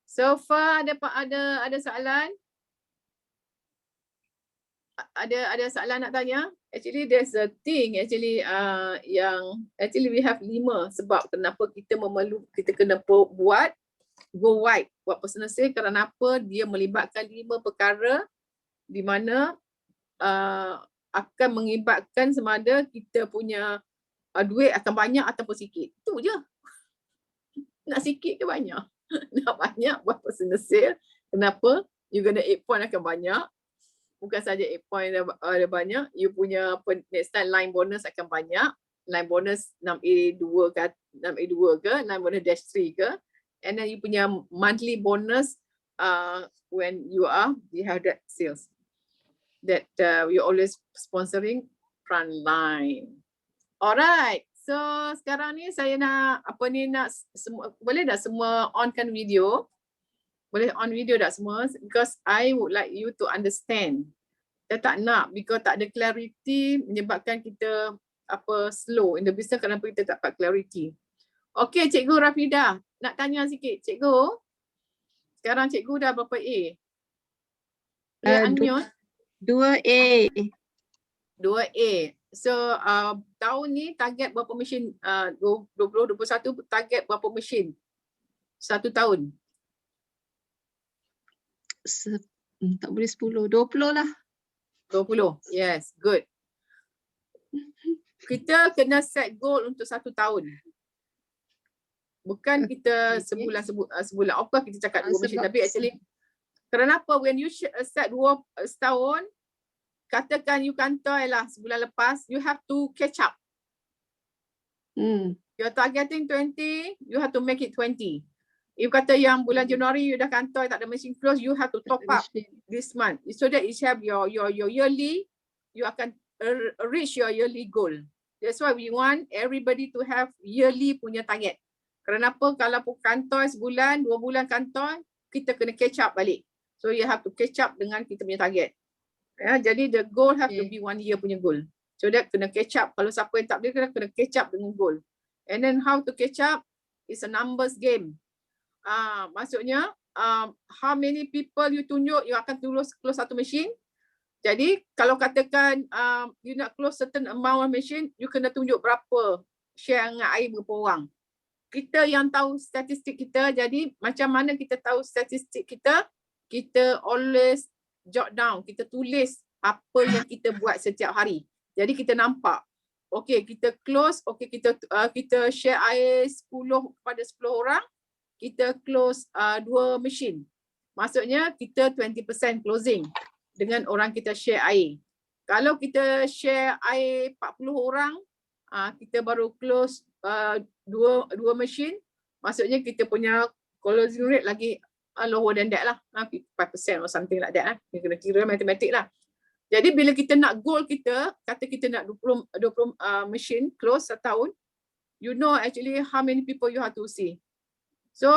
So far ada soalan? Ada soalan nak tanya? Actually there's a thing actually yang actually we have 5 sebab kenapa kita kena buat go wide, buat personal sale. Kerana apa? Dia melibatkan 5 perkara di mana akan mengibatkan sama ada kita punya duit akan banyak ataupun sikit. Itu je. Nak sikit ke banyak? Nak banyak buat personal sale. Kenapa? You gonna 8 point akan banyak. Bukan saja 8 point ada banyak, you punya next time line bonus akan banyak. Line bonus 6A2 ke, 6A2 ke, line bonus dash 3 ke. And then you punya monthly bonus when you have that sales. That we always sponsoring frontline. Alright. So sekarang ni saya nak boleh dah semua onkan video? Boleh on video tak semua? Because I would like you to understand. Kita tak nak because tak ada clarity menyebabkan kita slow in the business kenapa kita tak dapat clarity. Okay, Cikgu Rafidah, nak tanya sikit. Cikgu, sekarang cikgu dah berapa A? Boleh unmute? 2A. 2A. So tahun ni target berapa mesin? 2021 target berapa mesin? 1 tahun. Tak boleh 10, 20 lah. 20, yes, good. Kita kena set goal untuk 1 tahun. Bukan kita sebulan. Of course kita cakap 2 mesin, tapi actually kerana apa? When you set 2 setahun, katakan you kantoi lah sebulan lepas, you have to catch up. You're targeting 20, you have to make it 20. If kata yang bulan Januari you dah kantoi tak ada mesin close, you have to top up this month so that you have your yearly, you akan reach your yearly goal. That's why we want everybody to have yearly punya target. Kerana apa? Kalau pun kantoi sebulan, 2 bulan kantoi, kita kena catch up balik. So you have to catch up dengan kita punya target. Ya, jadi the goal have to be 1 year punya goal. So that kena catch up. Kalau siapa yang tak boleh kena catch up dengan goal. And then how to catch up? It's a numbers game. Maksudnya how many people you tunjuk, you akan close 1 machine. Jadi kalau katakan you nak close certain amount of machine, you kena tunjuk berapa share dengan air berapa orang. Kita yang tahu statistik kita, jadi macam mana kita tahu statistik kita? Kita always jot down, kita tulis apa yang kita buat setiap hari. Jadi kita nampak, okay kita close, okay kita share air 10 kepada 10 orang, kita close 2 machine. Maksudnya kita 20% closing dengan orang kita share air. Kalau kita share air 40 orang, kita baru close 2 machine. Maksudnya kita punya closing rate lagi lower than that lah. 5% or something like that. Kita kena kira matematik lah. Jadi bila kita nak goal kita, kata kita nak 20 machine close setahun, you know actually how many people you have to see. So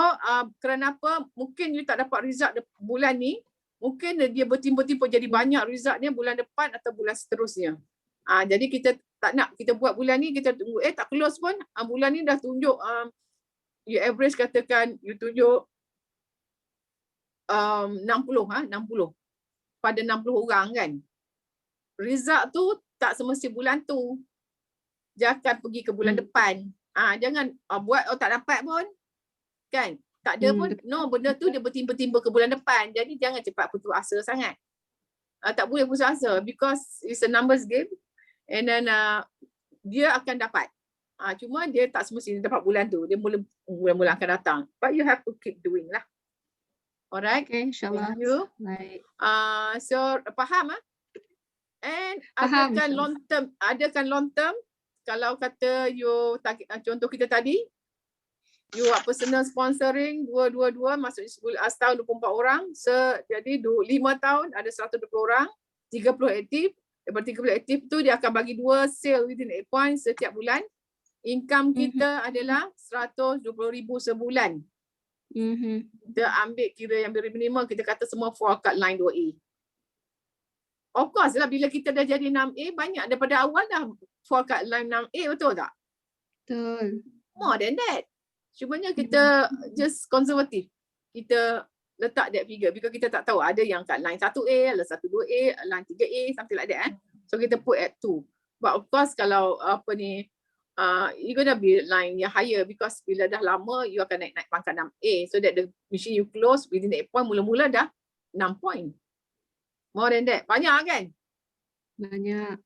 kerana apa? Mungkin you tak dapat result bulan ni, mungkin dia bertimbul-timbul jadi banyak resultnya bulan depan atau bulan seterusnya. Jadi kita tak nak kita buat bulan ni, kita tunggu tak close pun, bulan ni dah tunjuk you average katakan you tunjuk 60 pada 60 orang kan. Result tu tak semesti bulan tu. Jangan pergi ke bulan depan. Jangan buat tak dapat pun. Kan? Tak ada pun. No, benda tu dia bertimbul-timbul ke bulan depan. Jadi jangan cepat putus asa sangat. Tak boleh putus asa because it's a numbers game. And then dia akan dapat. Cuma dia tak semestinya dapat bulan tu. Dia mula-mula akan datang. But you have to keep doing lah. Alright. Okay, insyaAllah. Thank you. Baik. So faham And adakan long term. Kalau kata you target, contoh kita tadi, You buat personal sponsoring 222 maksudnya setahun 24 orang. Jadi 5 tahun ada 120 orang, 30 aktif. Daripada 30 aktif tu dia akan bagi 2 sale within 8 points setiap bulan. Income kita adalah 120,000 sebulan. Kita ambil kira yang very minimal, kita kata semua for kat line 2A. Of course lah bila kita dah jadi 6A, banyak daripada awal dah for kat line 6A, betul tak? Betul. More than that. Cumanya kita just konservatif. Kita letak that figure because kita tak tahu ada yang kat line 1A, ada 12A, line 3A, something like that. So kita put at 2. But of course kalau you gonna be line yang higher because bila dah lama you akan naik pangkat 6A so that the machine you close within 8 point mula-mula dah 6 point. More than that. Banyak kan? Banyak.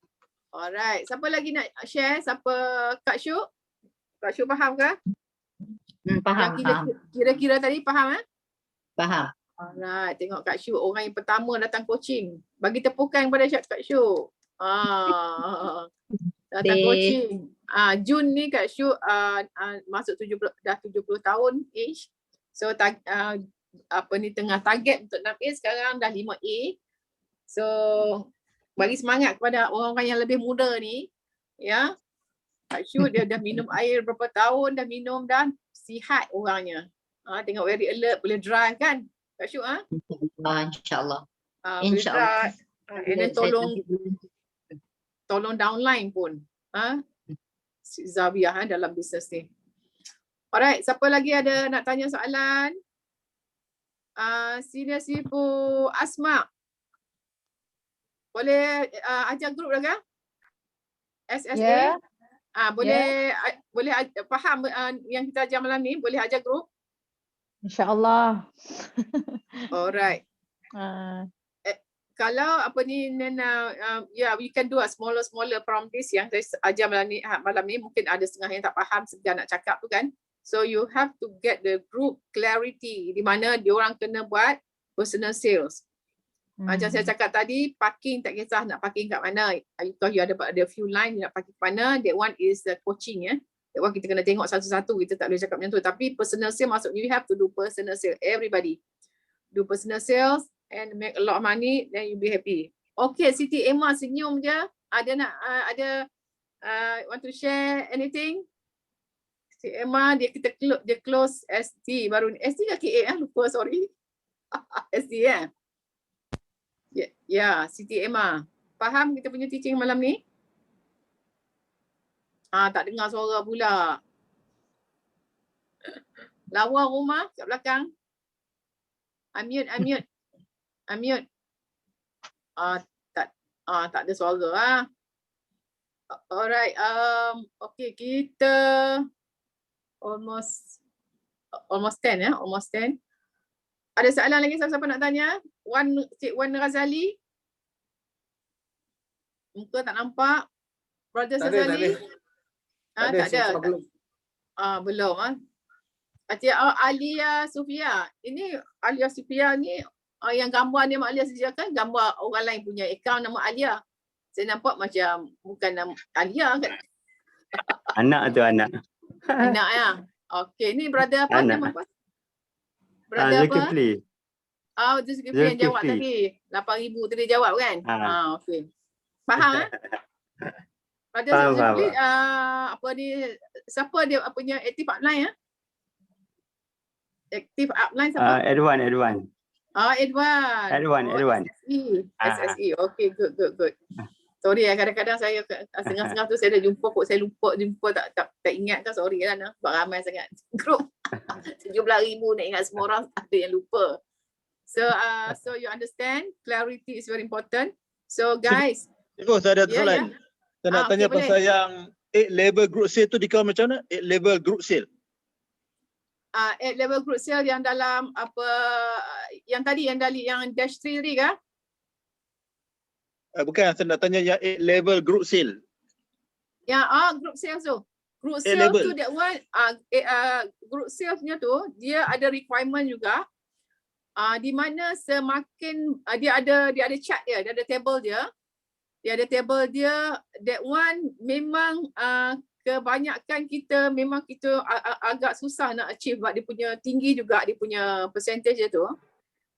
Alright. Siapa lagi nak share? Siapa? Kak Syuk? Kak Syuk faham ke? Faham. Kira-kira tadi faham Faham. Alright. Tengok Kak Syuk orang yang pertama datang coaching. Bagi tepukan kepada Kak Syuk. Datang coaching. Jun ni Kak Syuk masuk 70 tahun age. So tengah target untuk 6A sekarang dah 5A. So bagi semangat kepada orang-orang yang lebih muda ni, ya. Kak Syuk dia dah minum air berapa tahun dah minum dah sihat orangnya. Tengok very alert, boleh drive kan? Kak Syuk InsyaAllah. InsyaAllah. And then tolong downline pun. Zawiah dalam bisnes ni. Alright, siapa lagi ada nak tanya soalan? Senior Sifu Asma. Boleh ajar grup dah ke? SSA? Boleh faham yang kita ajar malam ni? Boleh ajar grup? InsyaAllah. Alright. Kalau we can do a smaller from this yang saya ajar malam ni mungkin ada setengah yang tak faham segan nak cakap tu kan. So you have to get the group clarity di mana diorang kena buat personal sales. Macam saya cakap tadi, parking tak kisah nak parking kat mana. Because you ada few line nak parking kat mana. That one is the coaching ya. That one kita kena tengok satu-satu. Kita tak boleh cakap macam tu. Tapi personal sales maksudnya you have to do personal sales. Everybody do personal sales and make a lot of money, then you be happy. Okay, Siti Emma senyum je. Want to share anything? Siti Emma dia close ST baru ni. ST ke KA lupa sorry. ST Ya, Siti Emma. Faham kita punya teaching malam ni? Tak dengar suara pula. Lawa rumah kat belakang. Unmute. Tak ada suara Alright. Okay, kita almost 10 ya, almost 10. Ada soalan lagi siapa nak tanya? Cik Wan Razali. Muka tak nampak. Brother Razali. Tak ada. Belum Cik Alia Sufia. Ini Alia Sufia ni yang gambar dia Mak Alia sediakan gambar orang lain punya akaun nama Alia. Saya nampak macam bukan nama Alia kan. Anak tu anak. Anak ya. Okey, ni brother apa nama apa? Brother apa? Zulkifli. Zulkifli yang jawab tadi. 8,000 tadi jawab kan? Okey. Faham Brother Zulkifli apa ni siapa dia punya aktif upline Aktif upline siapa? Edwan. Edwan. SSE. Okay, good. Sorry kadang-kadang saya setengah-setengah tu saya dah jumpa kok saya lupa tak ingat kan, sorry lah sebab ramai sangat group. 17,000 nak ingat semua orang ada yang lupa. So you understand clarity is very important. So guys, saya ada soalan. Saya nak tanya pasal yang 8 level group sale tu dikau macam mana? 8 level group sale. 8 level group sale yang dalam apa yang tadi yang dash 3 tadi kah? Bukan, saya nak tanya yang 8 level group sale. Yang group sales tu. Group sale tu that one group sales-nya tu dia ada requirement juga. Di mana semakin dia ada chart dia ada table dia. Dia ada table dia. That one memang kebanyakan kita memang kita agak susah nak achieve sebab dia punya tinggi juga dia punya percentage dia tu.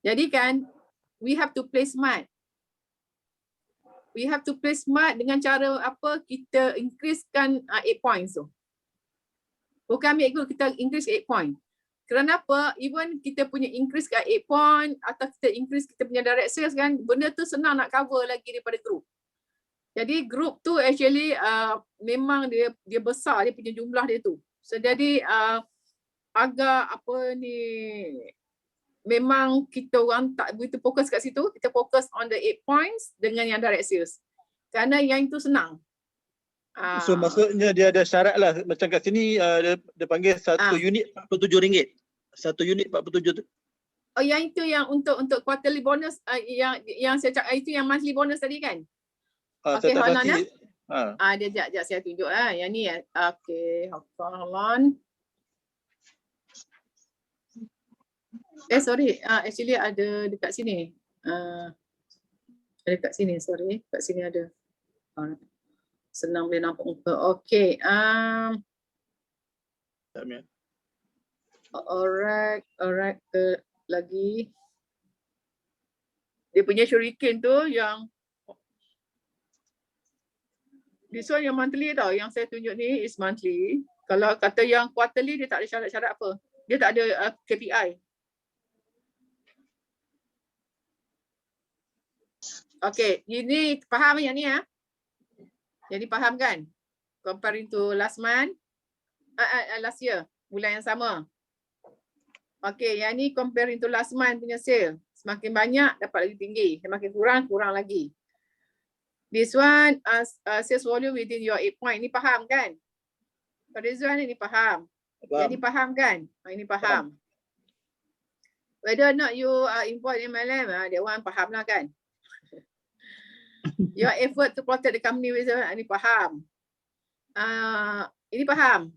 Jadi kan we have to play smart. We have to play smart dengan cara apa kita increasekan 8 points tu. Bukan ambil ikut kita increase 8 point. Kerana apa? Even kita punya increase ke 8 point atau kita increase kita punya direct sales kan, benda tu senang nak cover lagi daripada group. Jadi group tu actually memang dia besar dia punya jumlah dia tu. So jadi agak apa ni, memang kita orang tak begitu fokus kat situ. Kita fokus on the 8 points dengan yang direct sales. Kerana yang itu senang. So maksudnya dia ada syarat lah. Macam kat sini dia panggil satu unit RM47. Satu unit RM47. Oh, yang itu yang untuk quarterly bonus yang saya cakap itu yang monthly bonus tadi kan? Okey, hold on ya. Dia sekejap saya tunjuk yang ni ya. Okey, hold on. Sorry, actually ada dekat sini. Ada dekat sini, sorry. Dekat sini ada. Senang boleh nampak muka. Okey. Alright. Lagi. Dia punya shuriken tu yang this one yang monthly tau. Yang saya tunjuk ni is monthly. Kalau kata yang quarterly dia tak ada syarat-syarat apa. Dia tak ada KPI. Okay, ini faham yang ni ya? Jadi faham kan? Comparing to last month, last year, bulan yang sama. Okay, yang ni comparing to last month punya sale. Semakin banyak dapat lagi tinggi. Semakin kurang lagi. This one, sales volume within your 8 point. Ini faham kan? Pada this one ini faham. Jadi faham kan? Ini faham. Whether or not you import MLM, that one faham lah kan? Your effort to protect the company with ini faham. Ini faham.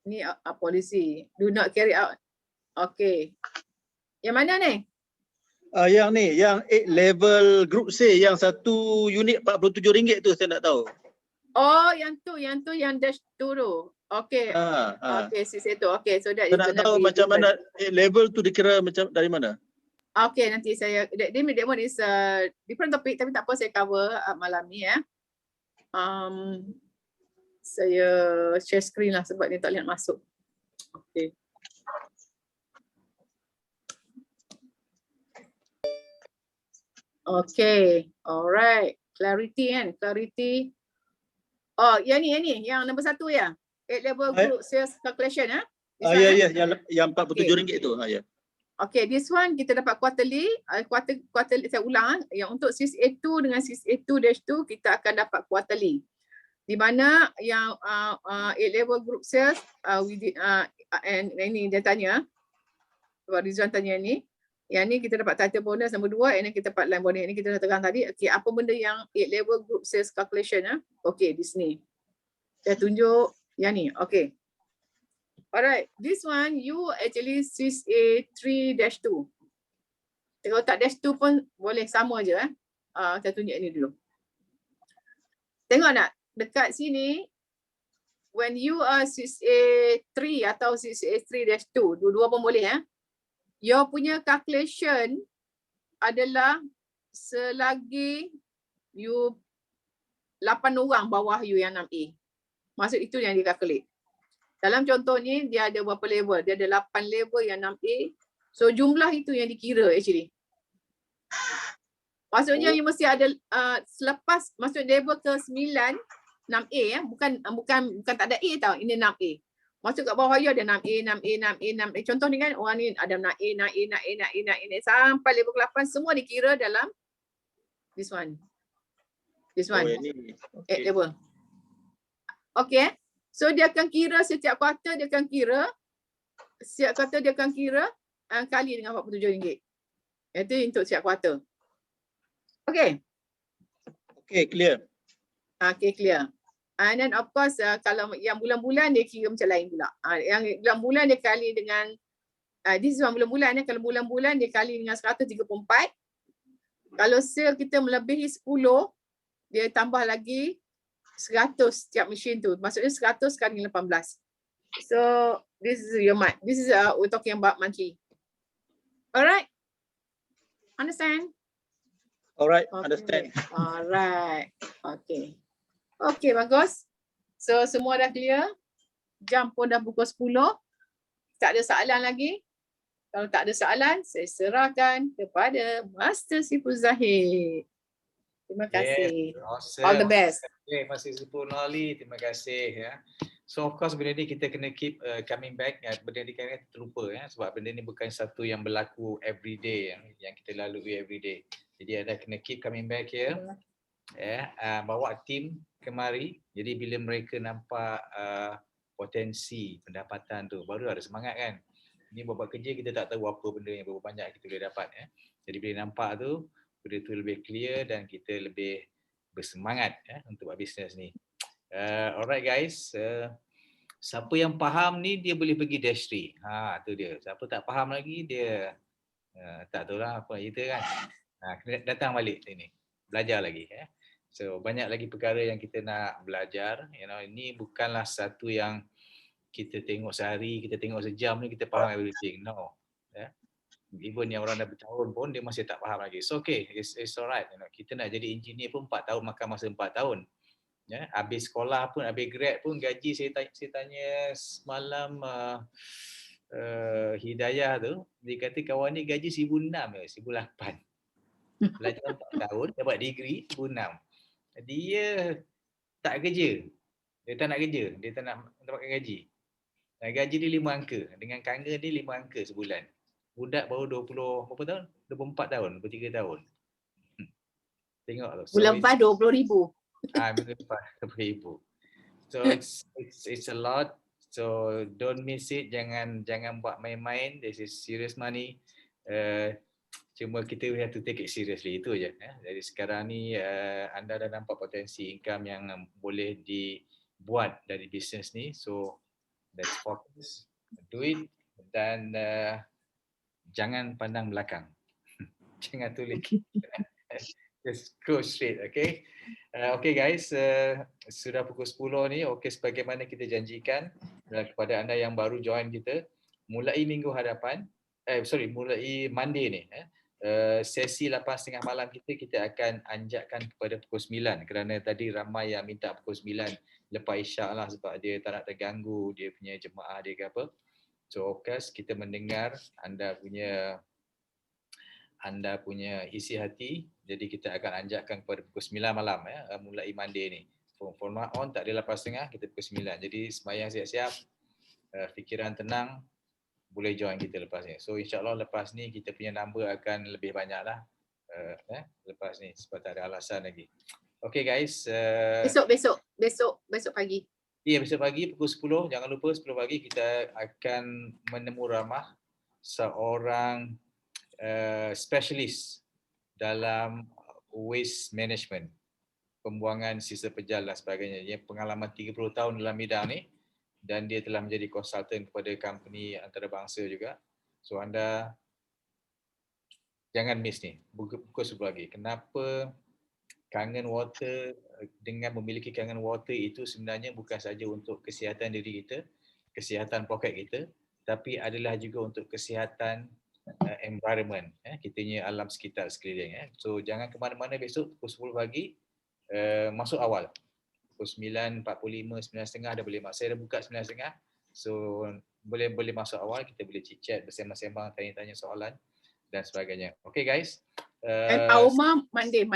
Ini policy. Do not carry out. Okay. Yang mana ni? Yang ni, yang 8 level group sale yang satu unit RM47 tu saya nak tahu. Oh, yang tu yang dash tu tu. Okay. Okay, sis itu. Okay, so that saya nak tahu macam mana 8 level tu dikira macam dari mana? Okay, nanti saya, that one is a different topic tapi tak apa saya cover malam ni ya. Saya share screen lah sebab dia tak boleh masuk. Okay. Okay, alright. Clarity kan, clarity. Oh, yang ni, yang nombor 1 ya. 8 level group sales calculation ya. Ya, yang RM47 tu. Ya. Okay, this one kita dapat quarterly, quarterly saya ulang yang untuk sis A2 dengan sis A2-2 kita akan dapat quarterly. Di mana yang 8 level group sales and ini dia tanya. Sebab Rizwan tanya ni. Yang ni kita dapat title bonus nombor 2 and kita dapat line bonus. Ini kita dah tegang tadi. Okay, apa benda yang 8 level group sales calculation Okay, di sini. Saya tunjuk yang ni. Okay. Alright, this one you actually sis A3-2. Kalau tak dash 2 pun boleh sama je. Saya tunjuk ini dulu. Tengok nak, dekat sini when you are sis A3 atau sis A3-2, dua-dua pun boleh your punya calculation adalah selagi you 8 orang bawah you yang 6A. Maksud itu yang dikalkulate. Dalam contoh ni dia ada berapa level? Dia ada 8 level yang 6A. So jumlah itu yang dikira actually. Maksudnya you mesti ada selepas masuk level ke 9 6A bukan tak ada A tau. Ini 6A. Masuk kat bawah you ada 6A. Contoh ni kan orang ni ada 6A sampai level ke 8 semua dikira dalam this one. This one. 8 level. Okay. So dia akan kira setiap kuartal dia akan kira kali dengan RM47. Itu untuk setiap kuartal. Okay. Okay, clear. Okay, clear. And then of course kalau yang bulan-bulan dia kira macam lain pula. Yang bulan-bulan dia kali dengan this one bulan-bulan kalau bulan-bulan dia kali dengan 134. Kalau sale kita melebihi 10 dia tambah lagi 100 setiap mesin tu. Maksudnya 100 kali 18. So this is your month. This is we're talking about monthly. Alright. Understand? Alright, Okay. understand. Alright. Okay. Okay, bagus. So semua dah clear. Jam pun dah pukul 10. Tak ada soalan lagi. Kalau tak ada soalan, saya serahkan kepada Master Siful Zahid. Terima kasih. Yes, awesome. All the best. Okay, Masih Siful Noli, terima kasih ya. So of course benda ni kita kena keep coming back. Benda ni kan terlupa ya, sebab benda ni bukan satu yang berlaku everyday yang kita lalui everyday. Jadi ada kena keep coming back here. Bawa tim kemari. Jadi bila mereka nampak potensi pendapatan tu, baru ada semangat kan. Ini buat kerja kita tak tahu apa benda yang berapa banyak kita boleh dapat ya. Jadi bila nampak tu, benda tu lebih clear dan kita lebih bersemangat untuk buat bisnes ni. Alright guys, siapa yang faham ni dia boleh pergi Dashry. Tu dia. Siapa tak faham lagi dia tak tahulah apa nak cerita kan. Kena datang balik sini. Belajar lagi So banyak lagi perkara yang kita nak belajar. Ini bukanlah satu yang kita tengok sehari, kita tengok sejam ni kita faham everything. No. Even yang orang dah bertahun pun dia masih tak faham lagi. So okay, it's alright. Kita nak jadi engineer pun 4 tahun makan masa 4 tahun. Habis sekolah pun, habis grad pun gaji saya tanya semalam Hidayah tu, dia kata kawan ni gaji 1,600 je, 1,800. Belajar 4 tahun, dapat degree 1,600. Dia tak kerja. Dia tak nak kerja, dia tak nak dapatkan gaji. Gaji dia 5 angka. Dengan kanga dia 5 angka sebulan. Budak baru 20, berapa tahun? 24 tahun, 23 tahun. Tengok tu. Bulan lepas 20,000. Minggu lepas 20,000. So it's a lot. So don't miss it. Jangan buat main-main. This is serious money. Cuma kita have to take it seriously. Itu je. Jadi sekarang ni anda dah nampak potensi income yang boleh dibuat dari bisnes ni. So let's focus, do it, dan jangan pandang belakang. Jangan tulik. Just go straight, okay? Okay guys, sudah pukul 10 ni. Okay, sebagaimana kita janjikan kepada anda yang baru join kita, mulai minggu hadapan, mulai Monday ni, sesi 8.30 malam kita akan anjakkan kepada pukul 9 kerana tadi ramai yang minta pukul 9 lepas isyak lah sebab dia tak nak terganggu dia punya jemaah dia ke apa. So of course kita mendengar anda punya isi hati, jadi kita akan anjakkan kepada pukul 9 malam mulai Monday ni. For now on tak ada 8.30, kita pukul 9. Jadi semayang siap-siap, fikiran tenang, boleh join kita lepas ni. So insyaAllah lepas ni kita punya number akan lebih banyak lah lepas ni sebab tak ada alasan lagi. Okay guys. Besok pagi. Ya, besok pagi pukul 10. Jangan lupa 10 pagi kita akan menemu ramah seorang specialist dalam waste management, pembuangan sisa pejal dan sebagainya. Dia pengalaman 30 tahun dalam bidang ni dan dia telah menjadi konsultan kepada company antarabangsa juga. So anda jangan miss ni, pukul 10 lagi. Kenapa Kangen Water, dengan memiliki Kangen Water itu sebenarnya bukan saja untuk kesihatan diri kita, kesihatan poket kita, tapi adalah juga untuk kesihatan environment, kitanya alam sekitar sekeliling. So jangan ke mana-mana besok pukul 10 pagi, masuk awal. Pukul 9.45, 9.30 dah boleh masuk. Saya dah buka 9.30. So boleh masuk awal, kita boleh chit-chat, bersembang-sembang, tanya-tanya soalan dan sebagainya. Okay guys. And Auma Monday.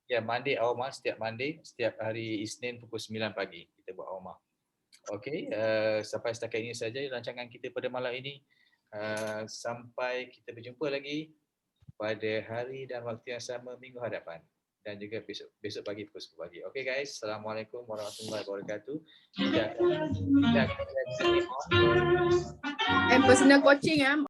Ya, Monday Auma, setiap Monday, setiap hari Isnin pukul 9 pagi kita buat Auma. Okay, sampai setakat ini saja rancangan kita pada malam ini. Sampai kita berjumpa lagi pada hari dan waktu yang sama minggu hadapan dan juga besok pagi pukul 10 pagi. Okay guys, Assalamualaikum warahmatullahi wabarakatuh. Kita akan personal coaching